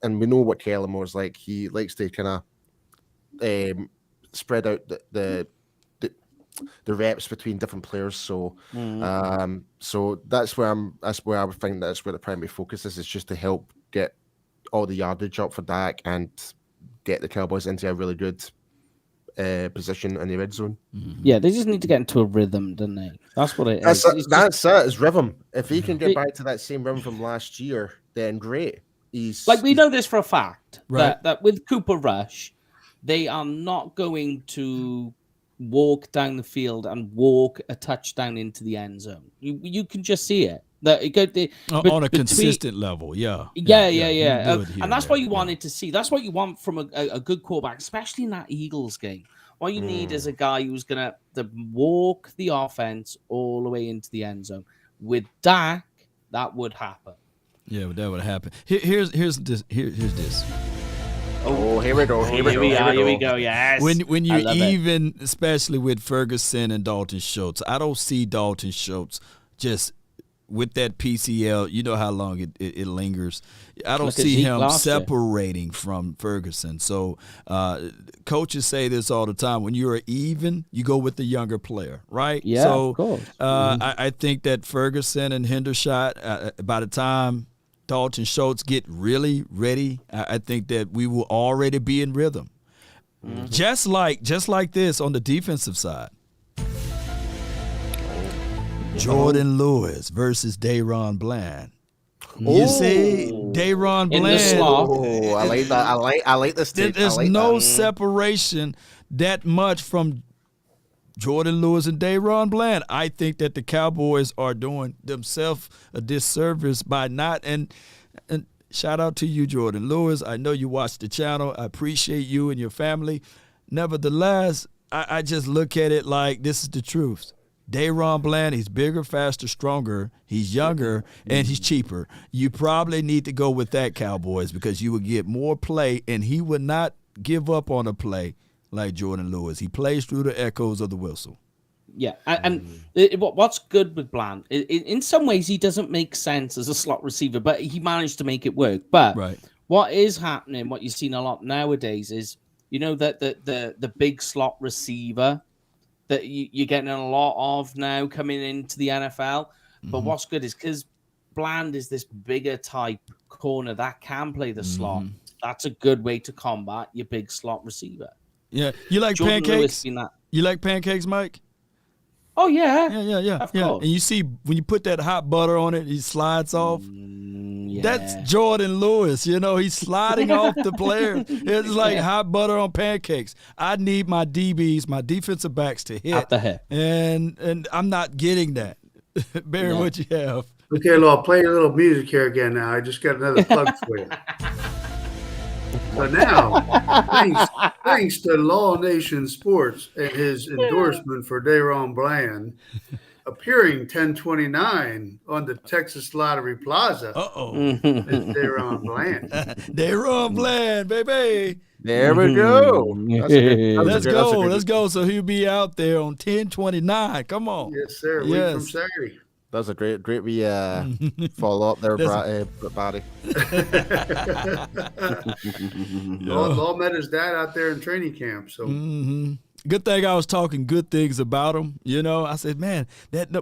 And we know what Kellen Moore's like. He likes to kind of spread out the reps between different players. So, so that's where I would think that's where the primary focus is. It's just to help get all the yardage up for Dak and get the Cowboys into a really good position in the red zone. Yeah, they just need to get into a rhythm, don't they? That's what it is. That's it. It's rhythm. If he can get back to that same rhythm from last year, then great. We know this for a fact, right? That with Cooper Rush, they are not going to walk down the field and walk a touchdown into the end zone. You can just see it. On a consistent level, Yeah. And that's what you wanted to see. That's what you want from a good quarterback, especially in that Eagles game. What you need is a guy who's going to walk the offense all the way into the end zone. With Dak, that would happen. Yeah, that would happen. Here's this. Oh, here we go. Here we go. Yes. When you even, especially with Ferguson and Dalton Schultz, I don't see Dalton Schultz just with that PCL. You know how long it lingers. I don't see him separating from Ferguson. So coaches say this all the time. When you're even, you go with the younger player, right? Yeah, so, of course. I think that Ferguson and Hendershot, by the time Dalton Schultz get really ready, I think that we will already be in rhythm. Just like this on the defensive side. Jordan Lewis versus Dayron Bland. You see, Dayron Bland. In the slot. Oh, I like that. I like this. There's no separation that much from Jordan Lewis and Dayron Bland. I think that the Cowboys are doing themselves a disservice by not. And shout out to you, Jordan Lewis. I know you watch the channel. I appreciate you and your family. Nevertheless, I just look at it like this is the truth. Dayron Bland, he's bigger, faster, stronger, he's younger, and he's cheaper. You probably need to go with that, Cowboys, because you would get more play, and he would not give up on a play like Jordan Lewis. He plays through the echoes of the whistle. Yeah, and what's good with Bland, in some ways he doesn't make sense as a slot receiver, but he managed to make it work. But what is happening, what you've seen a lot nowadays is You know, that the big slot receiver that you're getting a lot of now coming into the NFL. But what's good is because Bland is this bigger type corner that can play the slot. That's a good way to combat your big slot receiver. Yeah. You like Jordan Lewis pancakes? being that. You like pancakes, Mike? Oh, yeah. Yeah. Of course. And you see when you put that hot butter on it, he slides off. Yeah. That's Jordan Lewis. You know, he's sliding off the player. It's like hot butter on pancakes. I need my DBs, my defensive backs to hit. At the hip. And I'm not getting that. Barry, what you have? Okay, well, I'll play a little music here again now. I just got another plug for you. So now, thanks to Law Nation Sports and his endorsement for Daron Bland, appearing 10/29 on the Texas Lottery Plaza is Daron Bland. Daron Bland, baby. There we go. Let's go. So he'll be out there on 10/29. Come on. Yes, sir. Week from Saturday. That's a great we follow up there, Barry. Law met his dad out there in training camp. So good thing I was talking good things about him. You know, I said, man,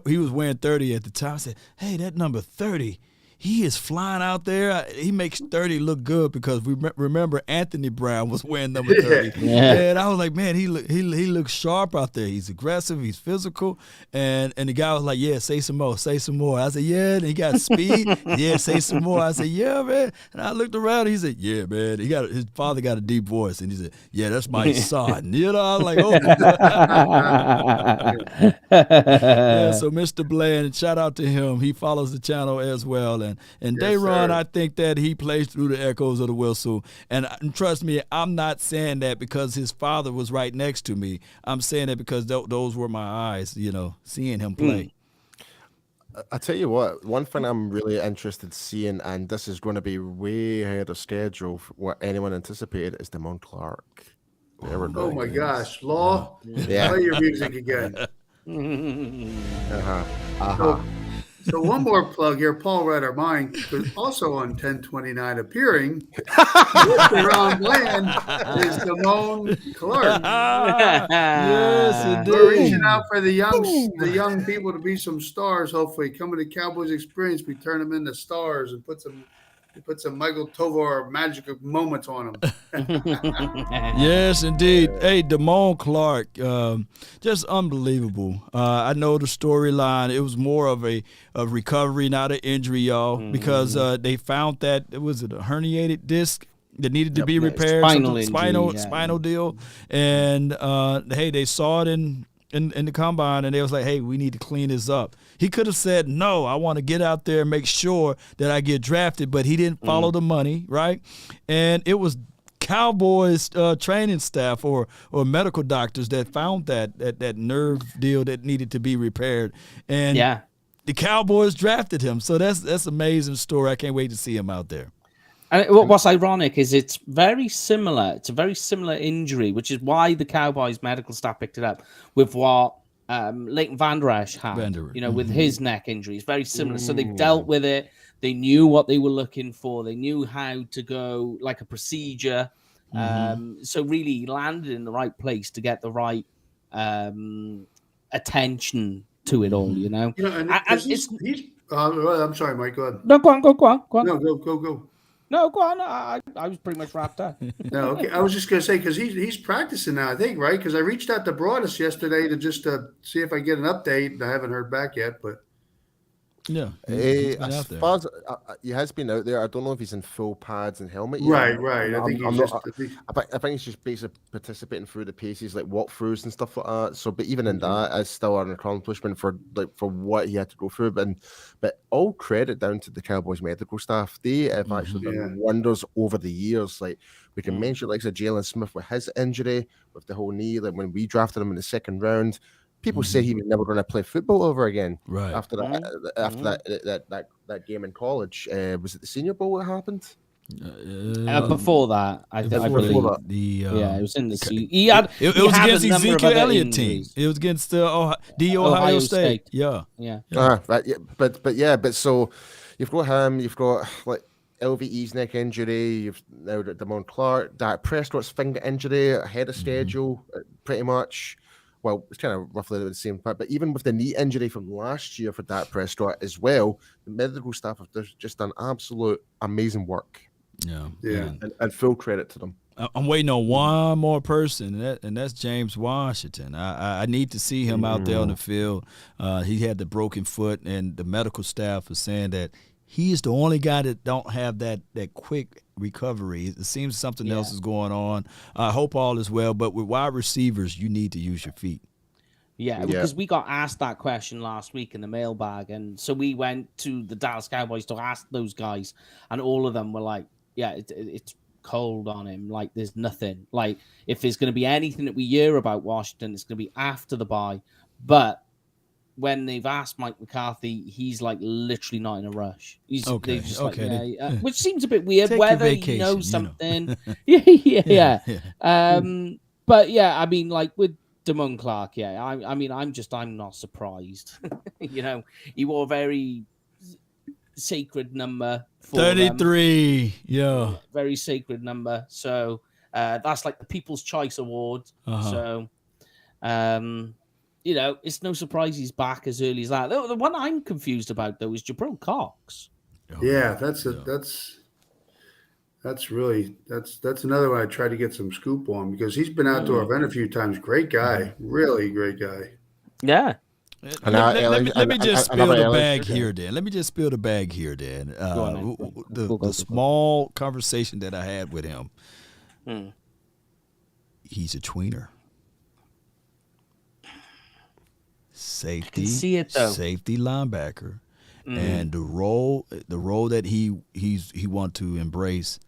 he was wearing 30 at the time. I said, hey, that number 30. He is flying out there. He makes 30 look good because we remember Anthony Brown was wearing number 30. And I was like, man, he looks sharp out there. He's aggressive. He's physical. And the guy was like, yeah, say some more. Say some more. I said, yeah. And he got speed. Yeah, say some more. I said, yeah, man. And I looked around. And he said, yeah, man. His father got a deep voice. And he said, yeah, that's my son. You know, I was like, oh. Yeah, so Mr. Bland, shout out to him. He follows the channel as well. And yes, Daron, sir. I think that he plays through the echoes of the whistle. And trust me, I'm not saying that because his father was right next to me. I'm saying that because those were my eyes, you know, seeing him play. I tell you what, one thing I'm really interested in seeing, and this is going to be way ahead of schedule for what anyone anticipated, is Damone Clark. There we go. oh my gosh, Law, Yeah. play your music again. So one more plug here. Paul read our mind, but also on 10/29 appearing around Bland is Damone Clark. Yes, We're indeed. reaching out for the young people to be some stars. Hopefully, coming to Cowboys Experience, we turn them into stars and put some Michael Tovar magic moments on them. Yes, indeed. Hey, Damone Clark, just unbelievable. I know the storyline. It was more of a recovery, not an injury, y'all, because they found that it was a herniated disc that needed to be repaired, spinal deal, and hey, they saw it in the combine, and they was like, hey, we need to clean this up. He could have said, no, I want to get out there and make sure that I get drafted, but he didn't follow the money, right? And it was Cowboys training staff or medical doctors that found that nerve deal that needed to be repaired. And the Cowboys drafted him. So that's an amazing story. I can't wait to see him out there. And what's ironic is it's very similar. It's a very similar injury, which is why the Cowboys medical staff picked it up with what Leighton Vander Esch had, with his neck injury. It's very similar. So they've dealt with it. They knew what they were looking for. They knew how to go like a procedure. So really he landed in the right place to get the right attention to it all, you know. And he's I'm sorry, Mike, go ahead. No, go on. No, go. No, go on. I was pretty much wrapped up. No, okay. I was just going to say, because he's practicing now, I think, right? Because I reached out to Broadus yesterday to just see if I get an update. I haven't heard back yet, but yeah, as far as he has been out there, I don't know if he's in full pads and helmet yet. Right. I think I think he's just basically participating through the paces, like walkthroughs and stuff like that. So, but even in that, it's still an accomplishment for what he had to go through. But all credit down to the Cowboys medical staff. They have actually done wonders over the years. Like we can mention, like Jalen Smith with his injury, with the whole knee. Like when we drafted him in the second round. People say he was never going to play football over again. Right after that game in college. Was it the Senior Bowl that happened? Before that, I believe. It was in the season. It was against Ezekiel Elliott team. It was against the Ohio State. Yeah. Right. Yeah. But so you've got him. You've got like LVE's neck injury. You've now got Damon Clark, Dak Prescott's finger injury ahead of schedule, pretty much. Well, it's kind of roughly the same part, but even with the knee injury from last year for Dak Prescott as well, the medical staff have just done absolute amazing work. Yeah. And full credit to them. I'm waiting on one more person, and that's James Washington. I need to see him out there on the field. He had the broken foot, and the medical staff is saying that he is the only guy that don't have that quick recovery. It seems something else is going on. I hope all is well, but with wide receivers, you need to use your feet. Yeah, because we got asked that question last week in the mailbag, and so we went to the Dallas Cowboys to ask those guys, and all of them were like, yeah, it's cold on him. Like, there's nothing. Like, if there's going to be anything that we hear about Washington, it's going to be after the bye. But when they've asked Mike McCarthy, he's like literally not in a rush. He's just like, which seems a bit weird. Whether he knows something, yeah. But yeah, I mean, like with Damon Clark, I'm not surprised. He wore a very sacred number. 33, very sacred number. So that's like the People's Choice Award. So, it's no surprise he's back as early as that. The one I'm confused about though is Jabril Cox. That's another one I try to get some scoop on because he's been out to our event a few times. Great guy, really great guy. Yeah. Let me just spill the bag here, Dan. The small conversation that I had with him. He's a tweener. Safety linebacker, and the role that he want to embrace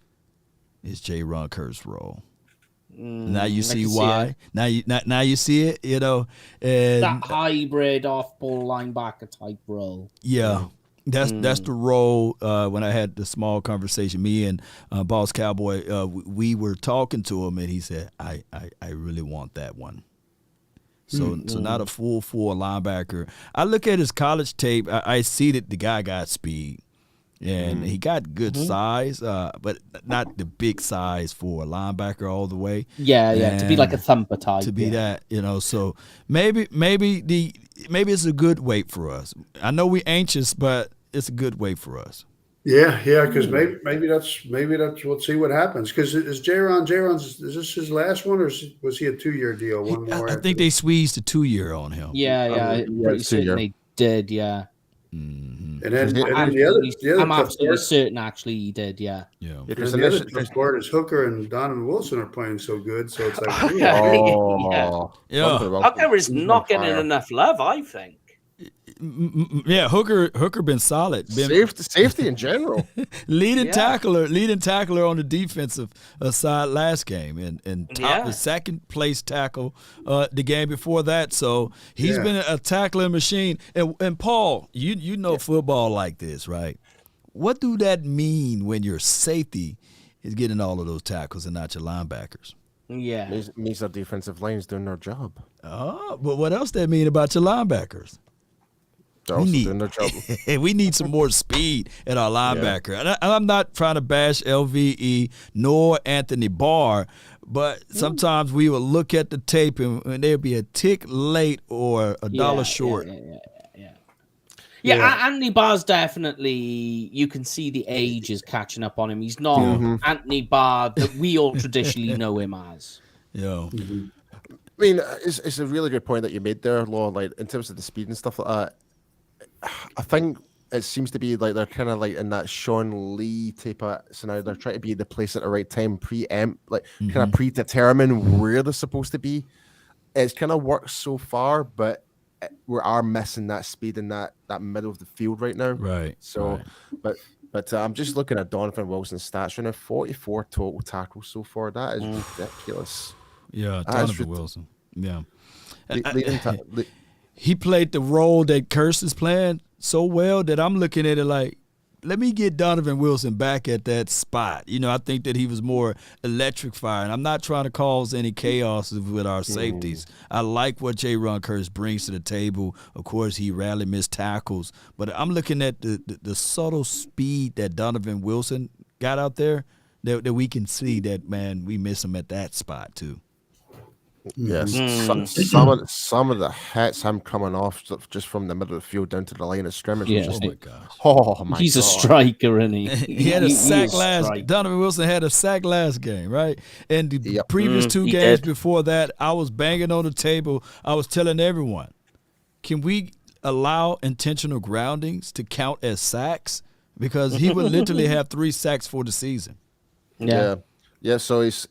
is J-Ron Kurtz's role. Now you see why. Now you see it. And that hybrid off-ball linebacker type role. Yeah, that's the role. When I had the small conversation, me and Boss Cowboy, we were talking to him, and he said, "I really want that one." So not a full linebacker. I look at his college tape. I see that the guy got speed, and he got good size, but not the big size for a linebacker all the way. Yeah, to be like a thumper type. To be that, so maybe it's a good weight for us. I know we're anxious, but it's a good weight for us. Yeah, because maybe that's we'll see what happens. Because is J-Ron's is this his last one, or was he a 2-year deal? One more. I think they squeezed a 2-year on him. Yeah, pretty certain they did. Yeah. And then the other I'm absolutely certain actually he did. Yeah. Because the other tough part is Hooker and Donovan Wilson are playing so good, so it's like, Hooker is not getting enough love, I think. Yeah, Hooker been solid. Safety in general. leading tackler on the defensive side last game, and the second place tackle the game before that. So he's been a tackling machine. And Paul, you know football like this, right? What do that mean when your safety is getting all of those tackles and not your linebackers? Yeah, means our defensive line's doing their job. Oh, but what else that mean about your linebackers? We need some more speed at our linebacker. And I'm not trying to bash LVE nor Anthony Barr, but sometimes we will look at the tape and there'll be a tick late or a dollar short. Yeah, Anthony Barr's definitely, you can see the age is catching up on him. He's not Anthony Barr that we all traditionally know him as. Yeah. I mean, it's a really good point that you made there, Law, like in terms of the speed and stuff like that. I think it seems to be like they're kind of like in that Sean Lee type of scenario. They're trying to be the place at the right time, preempt, like kind of predetermine where they're supposed to be. It's kind of worked so far, but we are missing that speed in that middle of the field right now. Right. So, right. But I'm just looking at Donovan Wilson's stats right now. 44 total tackles so far. That is ridiculous. Yeah, Donovan Wilson. Yeah. He played the role that Kurtz is playing so well that I'm looking at it like, let me get Donovan Wilson back at that spot. I think that he was more electrifying. I'm not trying to cause any chaos with our safeties. I like what J-Ron Kurtz brings to the table. Of course, he rarely missed tackles. But I'm looking at the subtle speed that Donovan Wilson got out there that we can see that, man, we miss him at that spot too. Yes, some of the hits him coming off just from the middle of the field down to the line of scrimmage was just like, oh my He's God. a striker, isn't he? He had a sack last. Striker. Donovan Wilson had a sack last game, right? And the Yep. previous two he games did. before that, I was banging on the table. I was telling everyone, can we allow intentional groundings to count as sacks? Because he would literally have 3 sacks for the season. Yeah. So his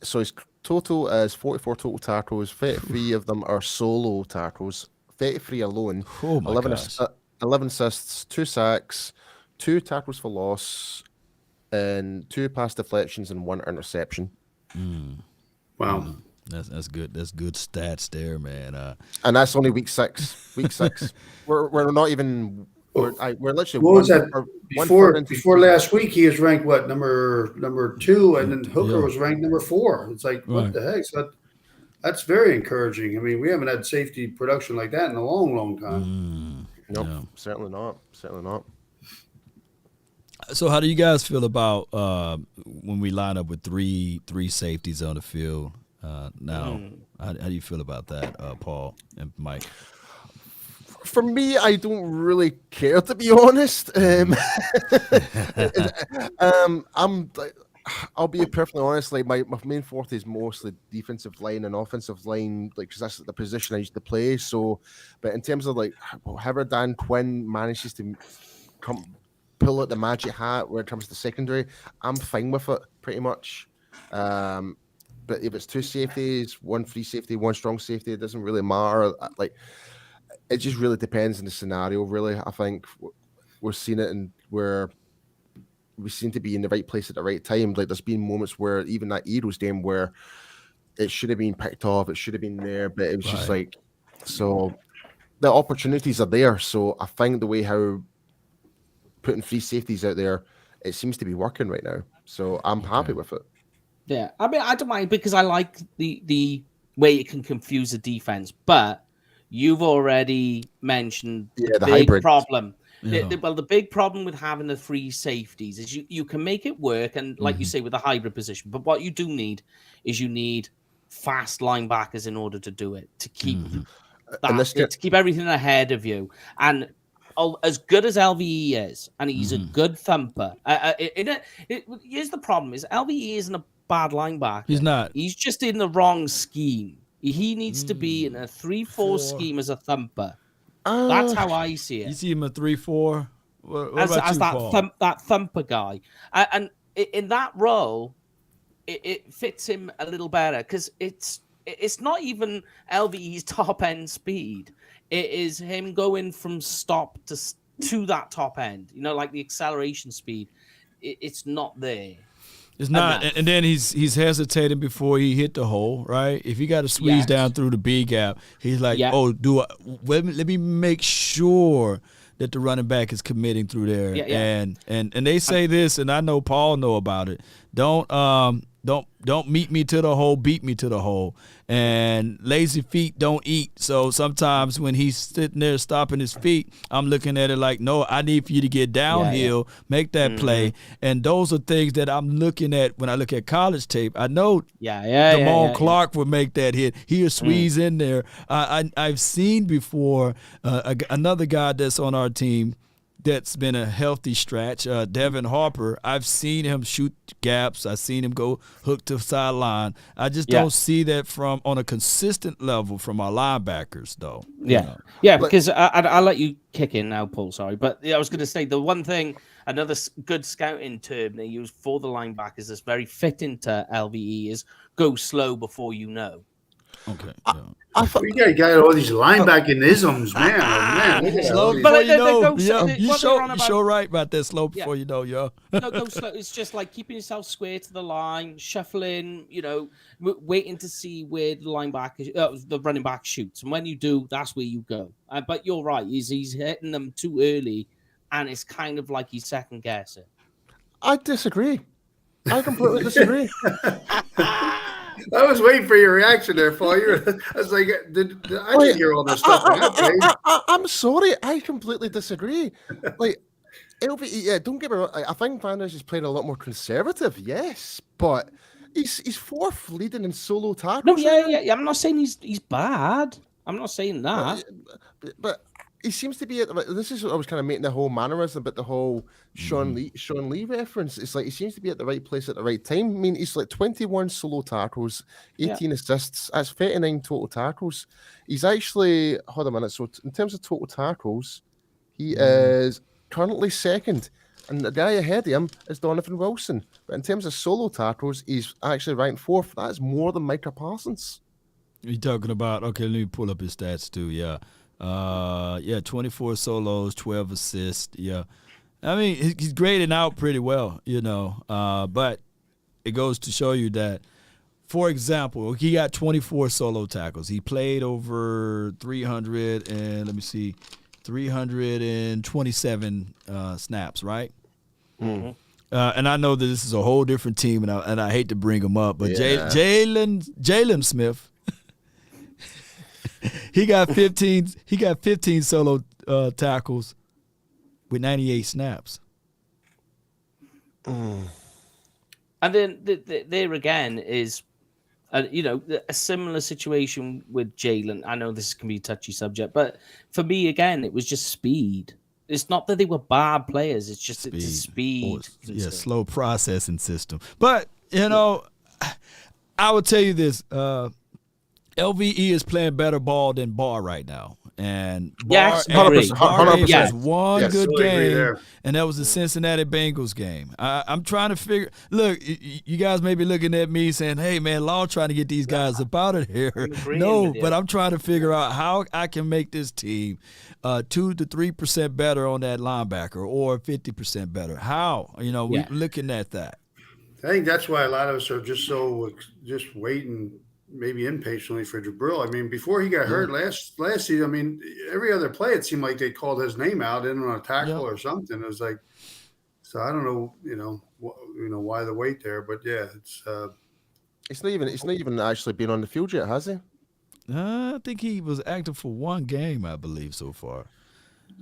total is 44 total tackles. 33 of them are solo tackles. 33 alone. Oh my 11 assists, 2 sacks, 2 tackles for loss, and 2 pass deflections and 1 interception. Wow. That's good. That's good stats there, man. And that's only week 6. Week 6. We're not even. We're literally. What was that? Before Before last week, he was ranked what, number 2, and then Hooker was ranked number 4. It's like, what the heck? So that's very encouraging. I mean, we haven't had safety production like that in a long, long time. Nope, certainly not. Certainly not. So how do you guys feel about when we line up with three safeties on the field now? How do you feel about that, Paul and Mike? For me, I don't really care, to be honest. I'll be perfectly honest. Like my main forte is mostly defensive line and offensive line, like because that's the position I used to play. So, but in terms of like however Dan Quinn manages to pull out the magic hat when it comes to secondary, I'm fine with it pretty much. But if it's 2 safeties, 1 free safety, 1 strong safety, it doesn't really matter. Like. It just really depends on the scenario, really. I think we're seeing it and where we seem to be in the right place at the right time. Like there's been moments where even that Eagles game where it should have been picked off, it should have been there, but it was just like, so the opportunities are there. So I think the way how putting free safeties out there, it seems to be working right now. So I'm happy with it. Yeah, I mean, I don't mind because I like the way it can confuse the defense, but you've already mentioned the big hybrid problem. Yeah. The big problem with having the 3 safeties is you can make it work, and like you say, with a hybrid position. But what you do need is you need fast linebackers in order to do it, to keep to keep everything ahead of you. And as good as LVE is, and he's a good thumper. Here's the problem: is LVE isn't a bad linebacker. He's not. He's just in the wrong scheme. He needs to be in a 3-4 scheme as a thumper. That's how I see it. You see him a 3-4. What as about you, that Paul? that thumper guy, and in that role, it fits him a little better because it's not even LVE's top end speed. It is him going from stop to that top end. You know, like the acceleration speed. It's not there. It's not, and then he's hesitating before he hit the hole, right? If he got to squeeze down through the B gap, he's like, "Oh, let me make sure that the running back is committing through there." And they say this, and I know Paul know about it. Don't meet me to the hole, beat me to the hole. And lazy feet don't eat. So sometimes when he's sitting there stopping his feet, I'm looking at it like, no, I need for you to get downhill, make that play. And those are things that I'm looking at when I look at college tape. I know Damone Clark would make that hit. He'll squeeze in there. I've seen before another guy that's on our team that's been a healthy stretch, Devin Harper. I've seen him shoot gaps. I've seen him go hook to sideline. I just don't see that on a consistent level from our linebackers, though. Because I'll let you kick in now, Paul. Sorry, but I was going to say the one thing, another good scouting term they use for the linebackers that's very fitting to LVE is go slow before you know. Okay. You got all these linebacking isms, man. Slow before you know. You sure right about that. Slow before you know, yo. No, go slow. It's just like keeping yourself square to the line, shuffling. You know, waiting to see where the the running back shoots, and when you do, that's where you go. But you're right. He's hitting them too early, and it's kind of like he's second guessing. I disagree. I completely disagree. I was waiting for your reaction there, Paul. I was like, I didn't hear all this stuff. I'm sorry. I completely disagree. Like, LVE, don't get me wrong. I think Van Ness is playing a lot more conservative, yes, but he's fourth leading in solo tackles. No, yeah. I'm not saying he's bad. I'm not saying that. But he seems to be at this is what I was kind of making the whole mannerism, but the whole Sean Lee reference. It's like he seems to be at the right place at the right time. I mean, he's like 21 solo tackles, 18 assists. That's 39 total tackles. He's actually hold on a minute. So in terms of total tackles, he is currently second, and the guy ahead of him is Donovan Wilson. But in terms of solo tackles, he's actually ranked fourth. That's more than Micah Parsons. You're talking about, okay, let me pull up his stats too, 24 solos, 12 assists, I mean, he's grading out pretty well, but it goes to show you that, for example, he got 24 solo tackles. He played over 327 snaps, right? Mm-hmm. And I know that this is a whole different team, and I hate to bring him up, but Jalen Smith, he got 15 solo tackles with 98 snaps. And then there again is, a similar situation with Jalen. I know this can be a touchy subject, but for me, again, it was just speed. It's not that they were bad players. It's just it's a speed. Slow processing system. But, I would tell you this. LVE is playing better ball than Barr right now. And Barr gave us one good game, and that was the Cincinnati Bengals game. I'm trying to figure – look, you guys may be looking at me saying, hey, man, Law trying to get these guys up out of here. No, but I'm trying to figure out how I can make this team 2 to 3% better on that linebacker or 50% better. How? We're looking at that. I think that's why a lot of us are just waiting – maybe impatiently for Jabril. I mean, before he got hurt last season, I mean, every other play it seemed like they called his name out in on a tackle or something. It was like, so I don't know, why the wait there, but it's not even actually been on the field yet, has he? I think he was active for one game, I believe, so far.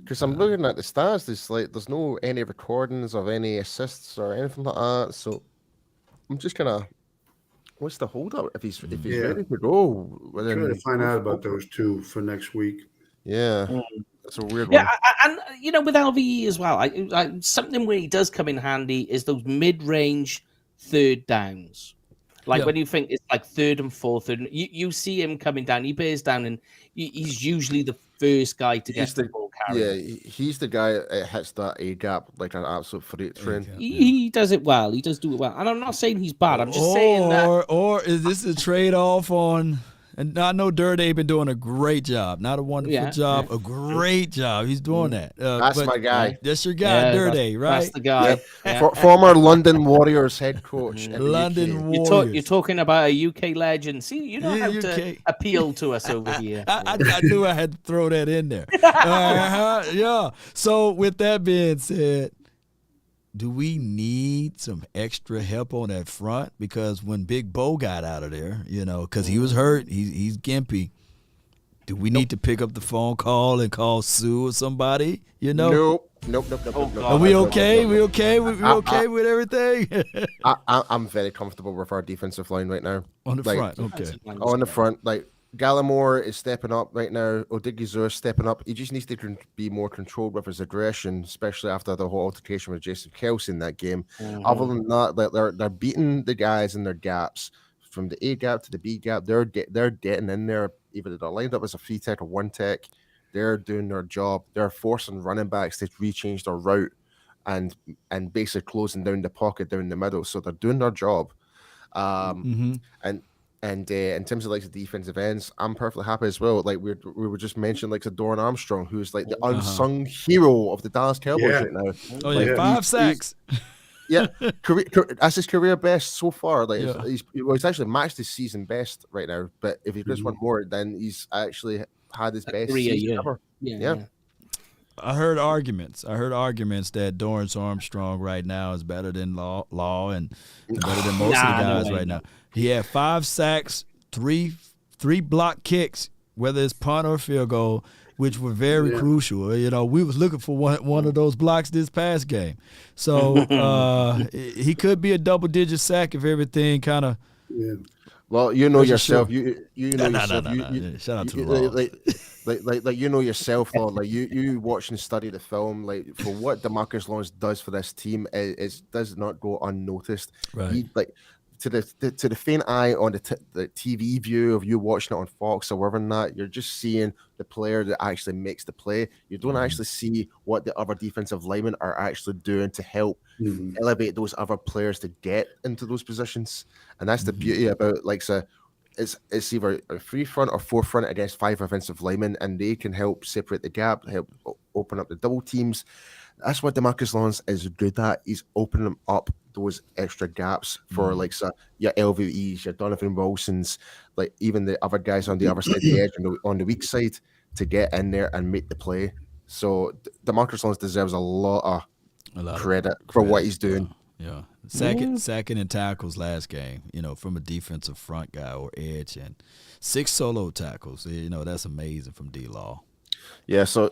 Because I'm looking at the stats, there's no any recordings of any assists or anything like that. So I'm just kind of. What's the holdup if he's ready to go? Well, trying to find out about those two for next week. Yeah, that's a weird one. And with LVE as well, something where he does come in handy is those mid-range third downs. When you think it's like third and fourth, you see him coming down. He bears down, and he's usually the first guy to get the ball carried. Yeah, he's the guy that hits that A gap like an absolute freight train. He does it well. He does do it well. And I'm not saying he's bad. I'm just saying that. Or is this a trade-off on... And I know Durday been doing a great job. Not a wonderful job, a great job. He's doing that. That's my guy. That's your guy, Durday, right? That's the guy. Former London Warriors head coach. London Warriors. You're talking about a UK legend. See, you know how to appeal to us over here. I knew I had to throw that in there. So with that being said, do we need some extra help on that front? Because when Big Bo got out of there, because he was hurt, he's gimpy. Do we need to pick up the phone call and call Sue or somebody? Nope. Are we okay? We okay? We okay with everything? I'm very comfortable with our defensive line right now. On the front, okay. On the front, Gallimore is stepping up right now. Odigizua is stepping up. He just needs to be more controlled with his aggression, especially after the whole altercation with Jason Kelce in that game. Other than that, they're beating the guys in their gaps from the A gap to the B gap. They're getting in there. Even they're lined up as a 3-tech or 1-tech. They're doing their job. They're forcing running backs to rechange their route and basically closing down the pocket down the middle. So they're doing their job. And in terms of the defensive ends, I'm perfectly happy as well. We were just mentioning a Dorn Armstrong, who's the unsung hero of the Dallas Cowboys right now. 5 sacks. That's his career best so far. He's actually matched his season best right now. But if he just won more, then he's actually had his best season ever. Yeah. I heard arguments that Dorrance Armstrong right now is better than Law and better than most of the guys right now. He had 5 sacks, three block kicks, whether it's punt or field goal, which were very crucial. We was looking for one of those blocks this past game. So he could be a double-digit sack if everything kind of. Yeah. Well, you know yourself. Sure. You know yourself. Shout out to the Laws. Like you know yourself, Lord. Like you watch and study the film. Like for what DeMarcus Lawrence does for this team, it does not go unnoticed. Right. To the faint eye on the TV view of you watching it on Fox or wherever not, you're just seeing the player that actually makes the play. You don't actually see what the other defensive linemen are actually doing to help elevate those other players to get into those positions. And that's the beauty about it's either a 3 front or 4 front against 5 offensive linemen, and they can help separate the gap, help open up the double teams. That's what DeMarcus Lawrence is good at. He's opening up those extra gaps for your LVEs, your Donovan Wilsons, like even the other guys on the other side of the edge on the weak side to get in there and make the play. So DeMarcus Lawrence deserves a lot of credit for what he's doing. Yeah. Sacking and tackles last game, from a defensive front guy or edge, and 6 solo tackles. That's amazing from D-Law. Yeah, so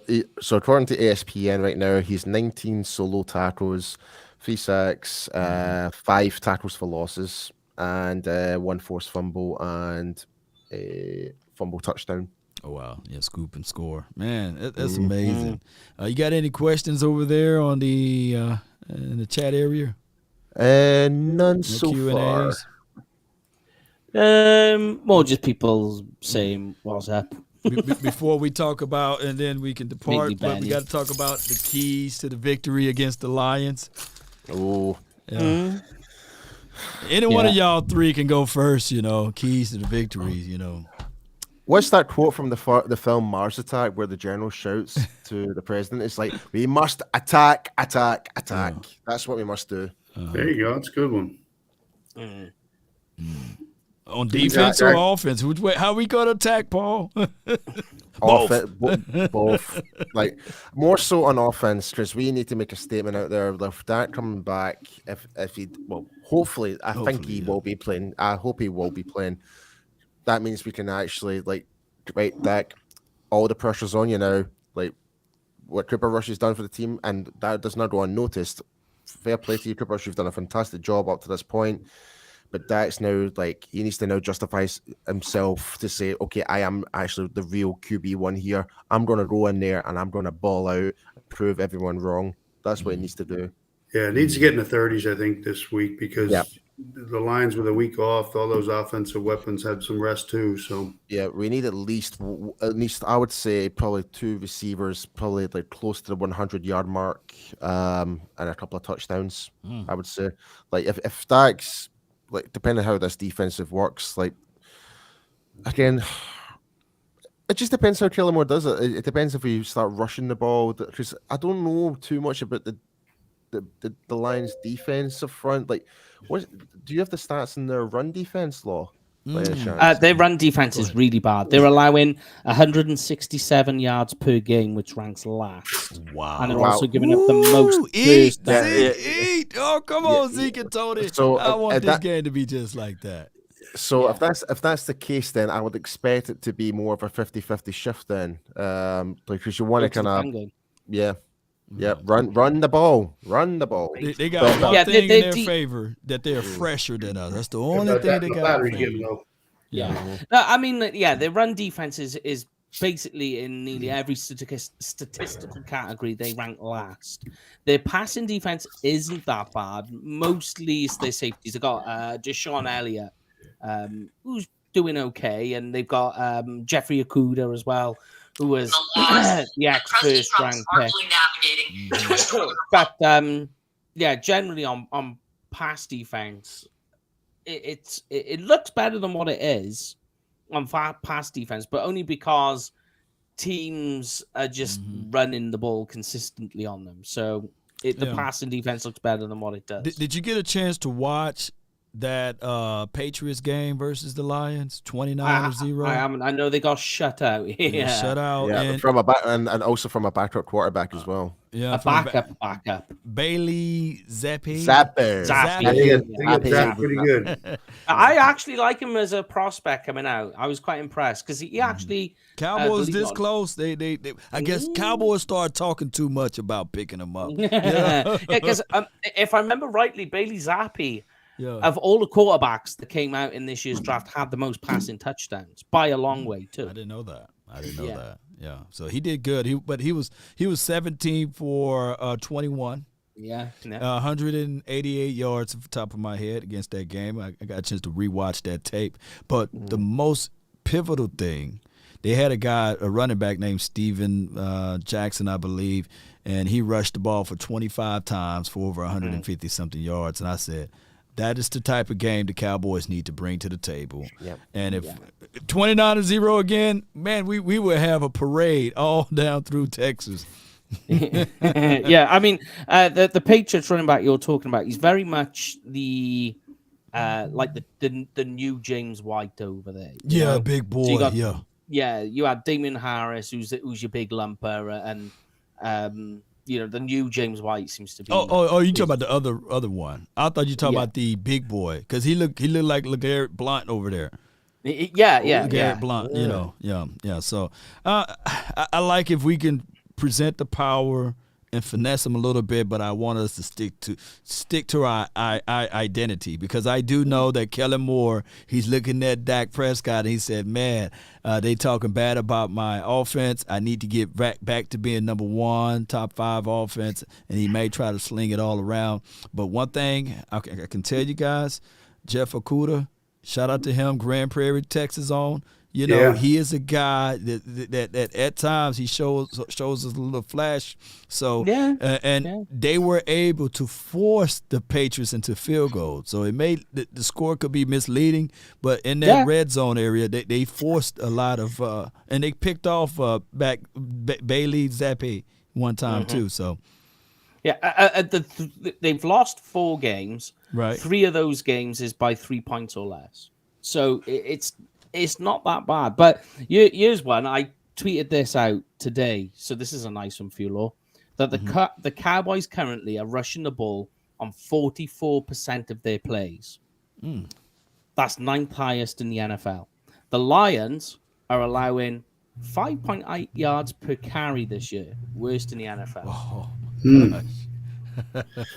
according to ESPN right now, he's 19 solo tackles, 3 sacks, 5 tackles for losses, and 1 forced fumble and a fumble touchdown. Oh, wow. Yeah, scoop and score. Man, that's amazing. You got any questions over there on the in the chat area? None so Q&As? far. More just people saying what's up. Before we talk about, and then we can depart, but we got to talk about the keys to the victory against the Lions. Oh. Yeah. Any one of y'all 3 can go first, keys to the victory, What's that quote from the film Mars Attack where the general shouts to the president? It's like, we must attack, attack, attack. That's what we must do. There you go. That's a good one. On defense or offense? Which way? How we going to attack, Paul? Both. Like, more so on offense, because we need to make a statement out there. With that coming back, if he, hopefully, I think he will be playing. I hope he will be playing. That means we can actually, right, Dak, all the pressure's on you now. Like, what Cooper Rush has done for the team, and that does not go unnoticed. Fair play to you, Cooper Rush. You've done a fantastic job up to this point. But Dak's now, he needs to now justify himself to say, okay, I am actually the real QB1 here. I'm going to go in there and I'm going to ball out and prove everyone wrong. That's what he needs to do. Yeah, it needs to get in the 30s, I think, this week because the Lions with a week off, all those offensive weapons had some rest too. So yeah, we need at least I would say probably 2 receivers, probably close to the 100-yard mark, and a couple of touchdowns. I would say, if Dak's depending on how this defensive works, again, it just depends how Kellen Moore does it. It depends if we start rushing the ball, because I don't know too much about the Lions defense up front. What do you have the stats in their run defense, Law? Their run defense is really bad. They're allowing 167 yards per game, which ranks last. Wow. And they're also giving up the most. Eat. Oh, come on, Zeke and Tony. So I want this game to be just like that. So if that's the case, then I would expect it to be more of a 50-50 shift then. Because you want to kind of run the ball. They got one thing in their favor, that they're fresher than us. That's the only thing they got. Their run defense is basically in nearly every statistical category they rank last. Their passing defense isn't that bad. Mostly it's their safeties. They got Deshaun Elliott, who's doing okay, and they've got Jeffrey Okudah as well, who was the ex-first round pick. But generally on pass defense, it looks better than what it is on pass defense, but only because teams are just running the ball consistently on them. So the passing defense looks better than what it does. Did you get a chance to watch that Patriots game versus the Lions? 29-0. I haven't. I know they got shut out. Yeah, shut out. Yeah, and from and also from a backup quarterback as well. a backup. Bailey Zappi. Zappi. They get Zach pretty good. I actually like him as a prospect coming out. I was quite impressed because he actually Cowboys this close. They I guess Cowboys started talking too much about picking him up. Yeah, because if I remember rightly, Bailey Zappi, of all the quarterbacks that came out in this year's draft, had the most passing touchdowns by a long way too. I didn't know that. Yeah, so he did good. He was 17 for 21. Yeah. 188 yards off the top of my head against that game. I got a chance to rewatch that tape. But the most pivotal thing, they had a running back named Steven Jackson, I believe, and he rushed the ball for 25 times for over 150 something yards. And I said, that is the type of game the Cowboys need to bring to the table. Yep. And if 29-0 again, man, we would have a parade all down through Texas. Yeah, I mean, the Patriots running back you're talking about, he's very much the like the new James White over there. Yeah, big boy. So you had Damian Harris, who's your big lumper, and the new James White seems to be. Oh, you talking about the other one? I thought you talking about the big boy because he looked like LeGarrette Blount over there. LeGarrette Blount. Yeah. So I like if we can present the power and finesse them a little bit, but I want us to stick to our identity because I do know that Kellen Moore, he's looking at Dak Prescott and he said, man, they talking bad about my offense. I need to get back to being number one, top 5 offense, and he may try to sling it all around. But one thing I can tell you guys, Jeff Okudah, shout out to him, Grand Prairie, Texas on. He is a guy that at times he shows us a little flash. So they were able to force the Patriots into field goals. So it made the score could be misleading, but in that red zone area, they forced a lot of and they picked off Bailey Zappi one time too. So they've lost 4 games. Right, 3 of those games is by 3 points or less. So it's not that bad. But here's one. I tweeted this out today, so this is a nice one for you, Law. That the Cowboys currently are rushing the ball on 44% of their plays. That's 9th highest in the NFL. The Lions are allowing 5.8 yards per carry this year, worst in the NFL. Oh,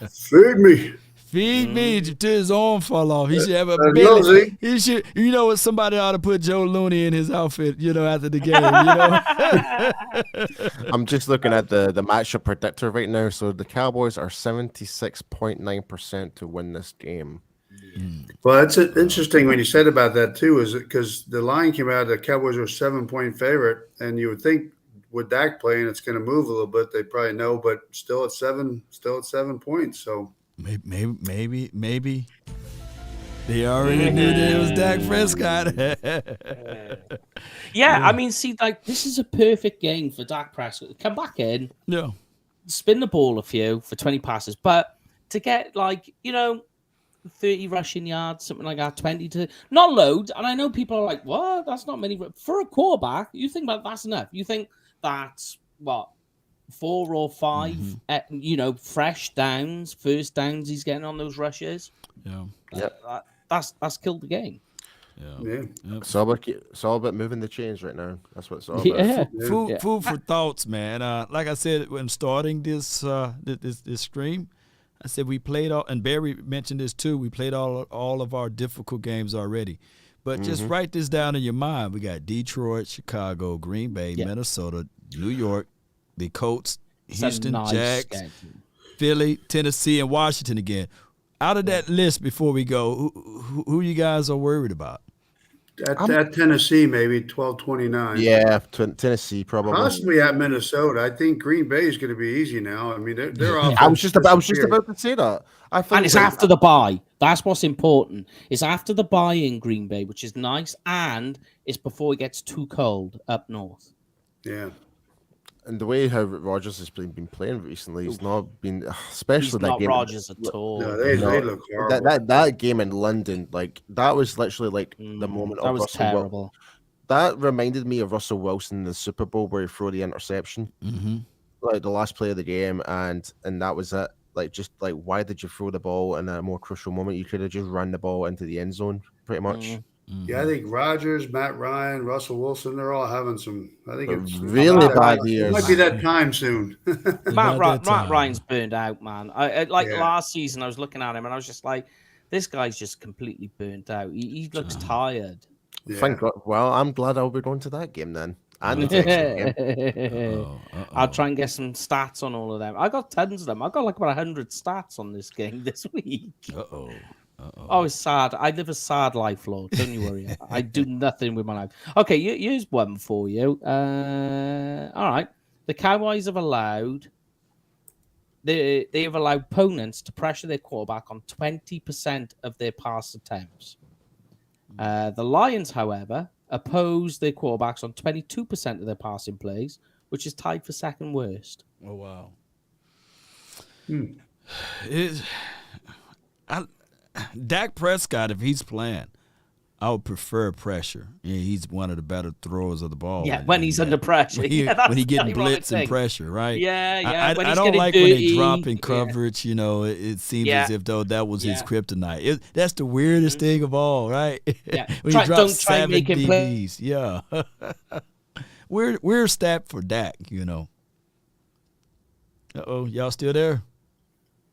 Feed me. Feed me till his arm fall off. He should have a belly. He should. You know what? Somebody ought to put Joe Looney in his outfit. After the game. I'm just looking at the matchup predictor right now. So the Cowboys are 76.9% to win this game. Well, that's interesting when you said about that too. Is because the line came out, the Cowboys were 7-point favorite, and you would think with Dak playing, it's going to move a little bit. They probably know, but still at 7 points. So. Maybe they already knew that it was Dak Prescott. I mean, see, like this is a perfect game for Dak Prescott. Come back in, spin the ball a few for 20 passes, but to get 30 rushing yards, something like that, 20 to not loads. And I know people are like, "What? That's not many for a quarterback." You think about that's enough. You think that's what? 4 or 5, fresh downs, first downs he's getting on those rushes. That's killed the game. It's all about moving the chains right now. That's what it's all about. Food for thoughts, man. Like I said when starting this stream, I said we played all, and Barry mentioned this too. We played all of our difficult games already. But just write this down in your mind. We got Detroit, Chicago, Green Bay, Minnesota, New York, the Colts, Houston, Jags, Philly, Tennessee, and Washington again. Out of that list before we go, who you guys are worried about? At Tennessee, maybe 12-29. Yeah, Tennessee probably. Possibly at Minnesota. I think Green Bay is going to be easy now. I mean, they're off. I was just about to say that. And it's after the bye. That's what's important. It's after the bye in Green Bay, which is nice, and it's before it gets too cold up north. Yeah. And the way how Rodgers has been playing recently, he's not been, especially He's that not game. Rodgers at all. No, they look horrible. That game in London, like that was literally like the moment that of was Russell Wilson. terrible. That reminded me of Russell Wilson in the Super Bowl where he threw the interception, like the last play of the game, and that was it. Like, just like, why did you throw the ball in a more crucial moment? You could have just run the ball into the end zone, pretty much. Yeah, I think Rodgers, Matt Ryan, Russell Wilson, they're all having some. I think it's really bad years. It might be that time soon. Matt Ryan's burned out, man. I last season, I was looking at him and I was just like, this guy's just completely burnt out. He looks tired. Yeah. Thank God. Well, I'm glad I'll be going to that game then. And the Texans game. I'll try and get some stats on all of them. I got tons of them. I got like about 100 stats on this game this week. Oh, it's sad. I live a sad life, Lord. Don't you worry. I do nothing with my life. Okay, here's one for you. All right. The Cowboys have allowed opponents to pressure their quarterback on 20% of their pass attempts. The Lions, however, oppose their quarterbacks on 22% of their passing plays, which is tied for second worst. Oh, wow. Dak Prescott, if he's playing, I would prefer pressure. Yeah, he's one of the better throwers of the ball. Yeah, when he's under pressure. When he getting blitz and pressure, right? Yeah. I don't like when they drop in coverage. You know, it seems as if though that was his kryptonite. That's the weirdest thing of all, right? Yeah. When he drops 7 DBs. Yeah. We're stat for Dak, you know. Y'all still there?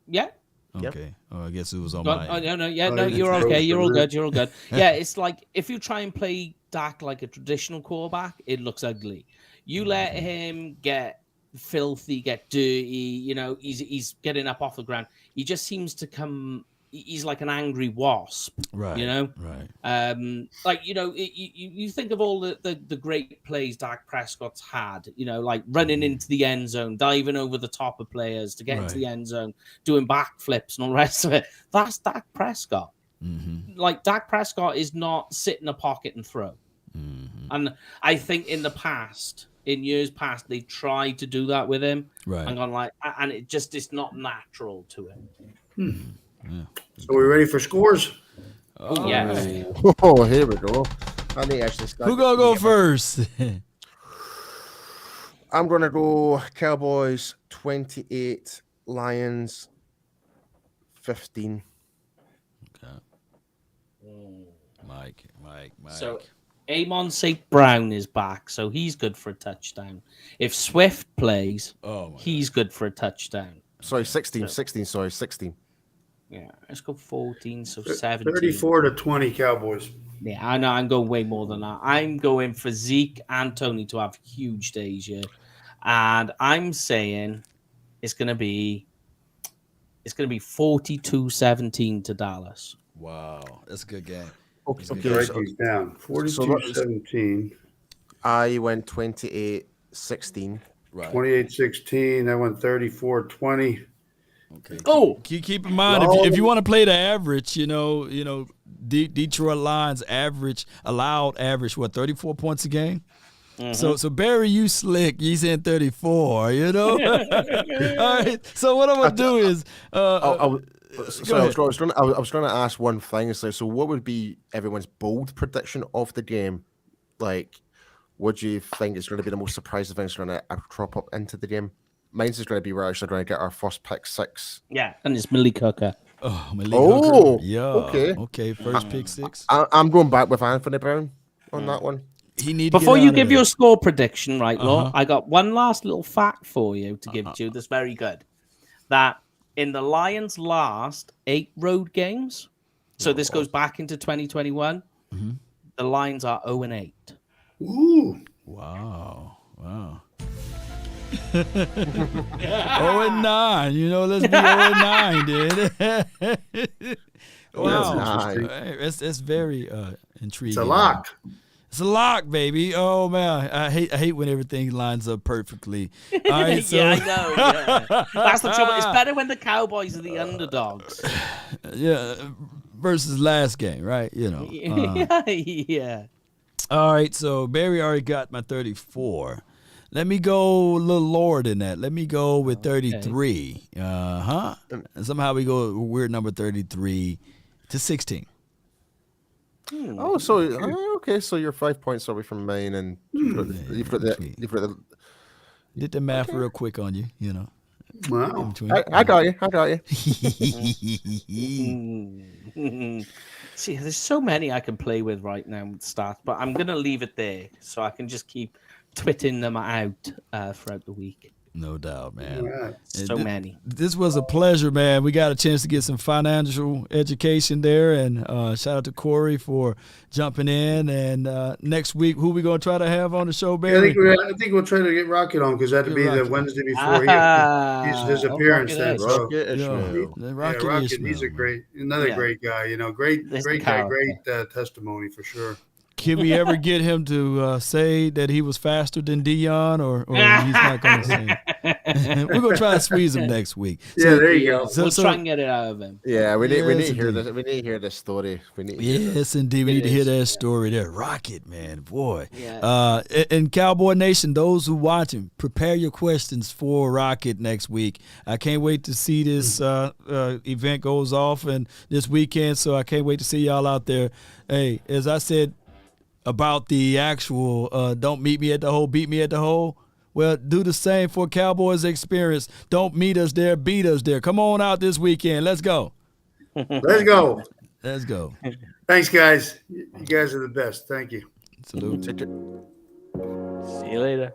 Yeah. Okay. Oh, I guess it was on No, you're okay. You're all good. You're all good. Yeah, it's like if you try and play Dak like a traditional quarterback, it looks ugly. You let him get filthy, get dirty, you know, he's getting up off the ground. He just seems to come, he's like an angry wasp, right? You know? Right. Like, you know, you think of all the great plays Dak Prescott's had, you know, like running into the end zone, diving over the top of players to get into the end zone, doing backflips and all the rest of it. That's Dak Prescott. Like, Dak Prescott is not sit in a pocket and throw. And I think in years past, they tried to do that with him. Right. And it just is not natural to him. Yeah. So we ready for scores? Oh, yeah. Oh, here we go. I may actually start. Who gonna go first? I'm gonna go Cowboys 28, Lions 15. Okay. Mike. So Amon St. Brown is back, so he's good for a touchdown. If Swift plays, he's good for a touchdown. Sorry, 16. 16. Yeah, let's go 14, so 17. 34-20 Cowboys. Yeah, I know. I'm going way more than that. I'm going for Zeke and Tony to have huge days here. And I'm saying it's going to be 42-17 to Dallas. Wow, that's a good game. Okay, write these down. 42-17. I went 28-16. Right. 28-16. I went 34-20. Okay. Oh, keep in mind if you want to play the average, you know, Detroit Lions allowed average 34 points a game. So Barry, you slick. You said 34. You know. All right. So what I'm gonna do is, I was trying to ask one thing. So what would be everyone's bold prediction of the game? Like, what do you think is going to be the most surprising thing that's going to crop up into the game? Mine's is going to be we're actually going to get our first pick 6. Yeah, and it's Millie Cooker. Hooker. Yeah. Okay. First pick 6. I'm going back with Anthony Brown on that one. Before you give your score prediction, right, Law, I got one last little fact for you to give to you that's very good. That in the Lions' last 8 road games, so this goes back into 2021, the Lions are 0-8. Ooh. Wow. 0-9. You know, let's be 0-9, dude. Wow. That's very intriguing. It's a lock. It's a lock, baby. Oh man, I hate when everything lines up perfectly. All right, so... Yeah, I know. Yeah. That's the trouble. It's better when the Cowboys are the underdogs. Yeah, versus last game, right? You know. Yeah. All right, so Barry already got my 34. Let me go a little lower than that. Let me go with 33. And somehow we go weird number 33 to 16. Oh, so okay, so you're 5 points away from mine, and you've got the. Did the math real quick on you, you know. Wow. I got you. See, there's so many I can play with right now with stats, but I'm gonna leave it there so I can just keep twitting them out throughout the week. No doubt, man. Right. So many. This was a pleasure, man. We got a chance to get some financial education there, and shout out to Corey for jumping in. And next week, who we gonna try to have on the show, Barry? I think we'll try to get Rocket on because that'd be the Wednesday before his appearance. Then, so Rocket Ishmael. Rocket, he's a another great guy. You know, great guy, great testimony for sure. Can we ever get him to say that he was faster than Dion, or he's not going to say it? We're going to try to squeeze him next week. So, there you go. We'll try and get it out of him. Yeah, we need to hear this. We need to hear this story. Yes, indeed. We need to hear that story there. Rocket, man, boy. Yeah. And Cowboy Nation, those who watching, prepare your questions for Rocket next week. I can't wait to see this event goes off and this weekend, so I can't wait to see y'all out there. Hey, as I said, about the actual don't meet me at the hole, beat me at the hole. Well, do the same for Cowboys Experience. Don't meet us there, beat us there. Come on out this weekend. Let's go. Let's go. Let's go. Thanks, guys. You guys are the best. Thank you. Salute. See you later.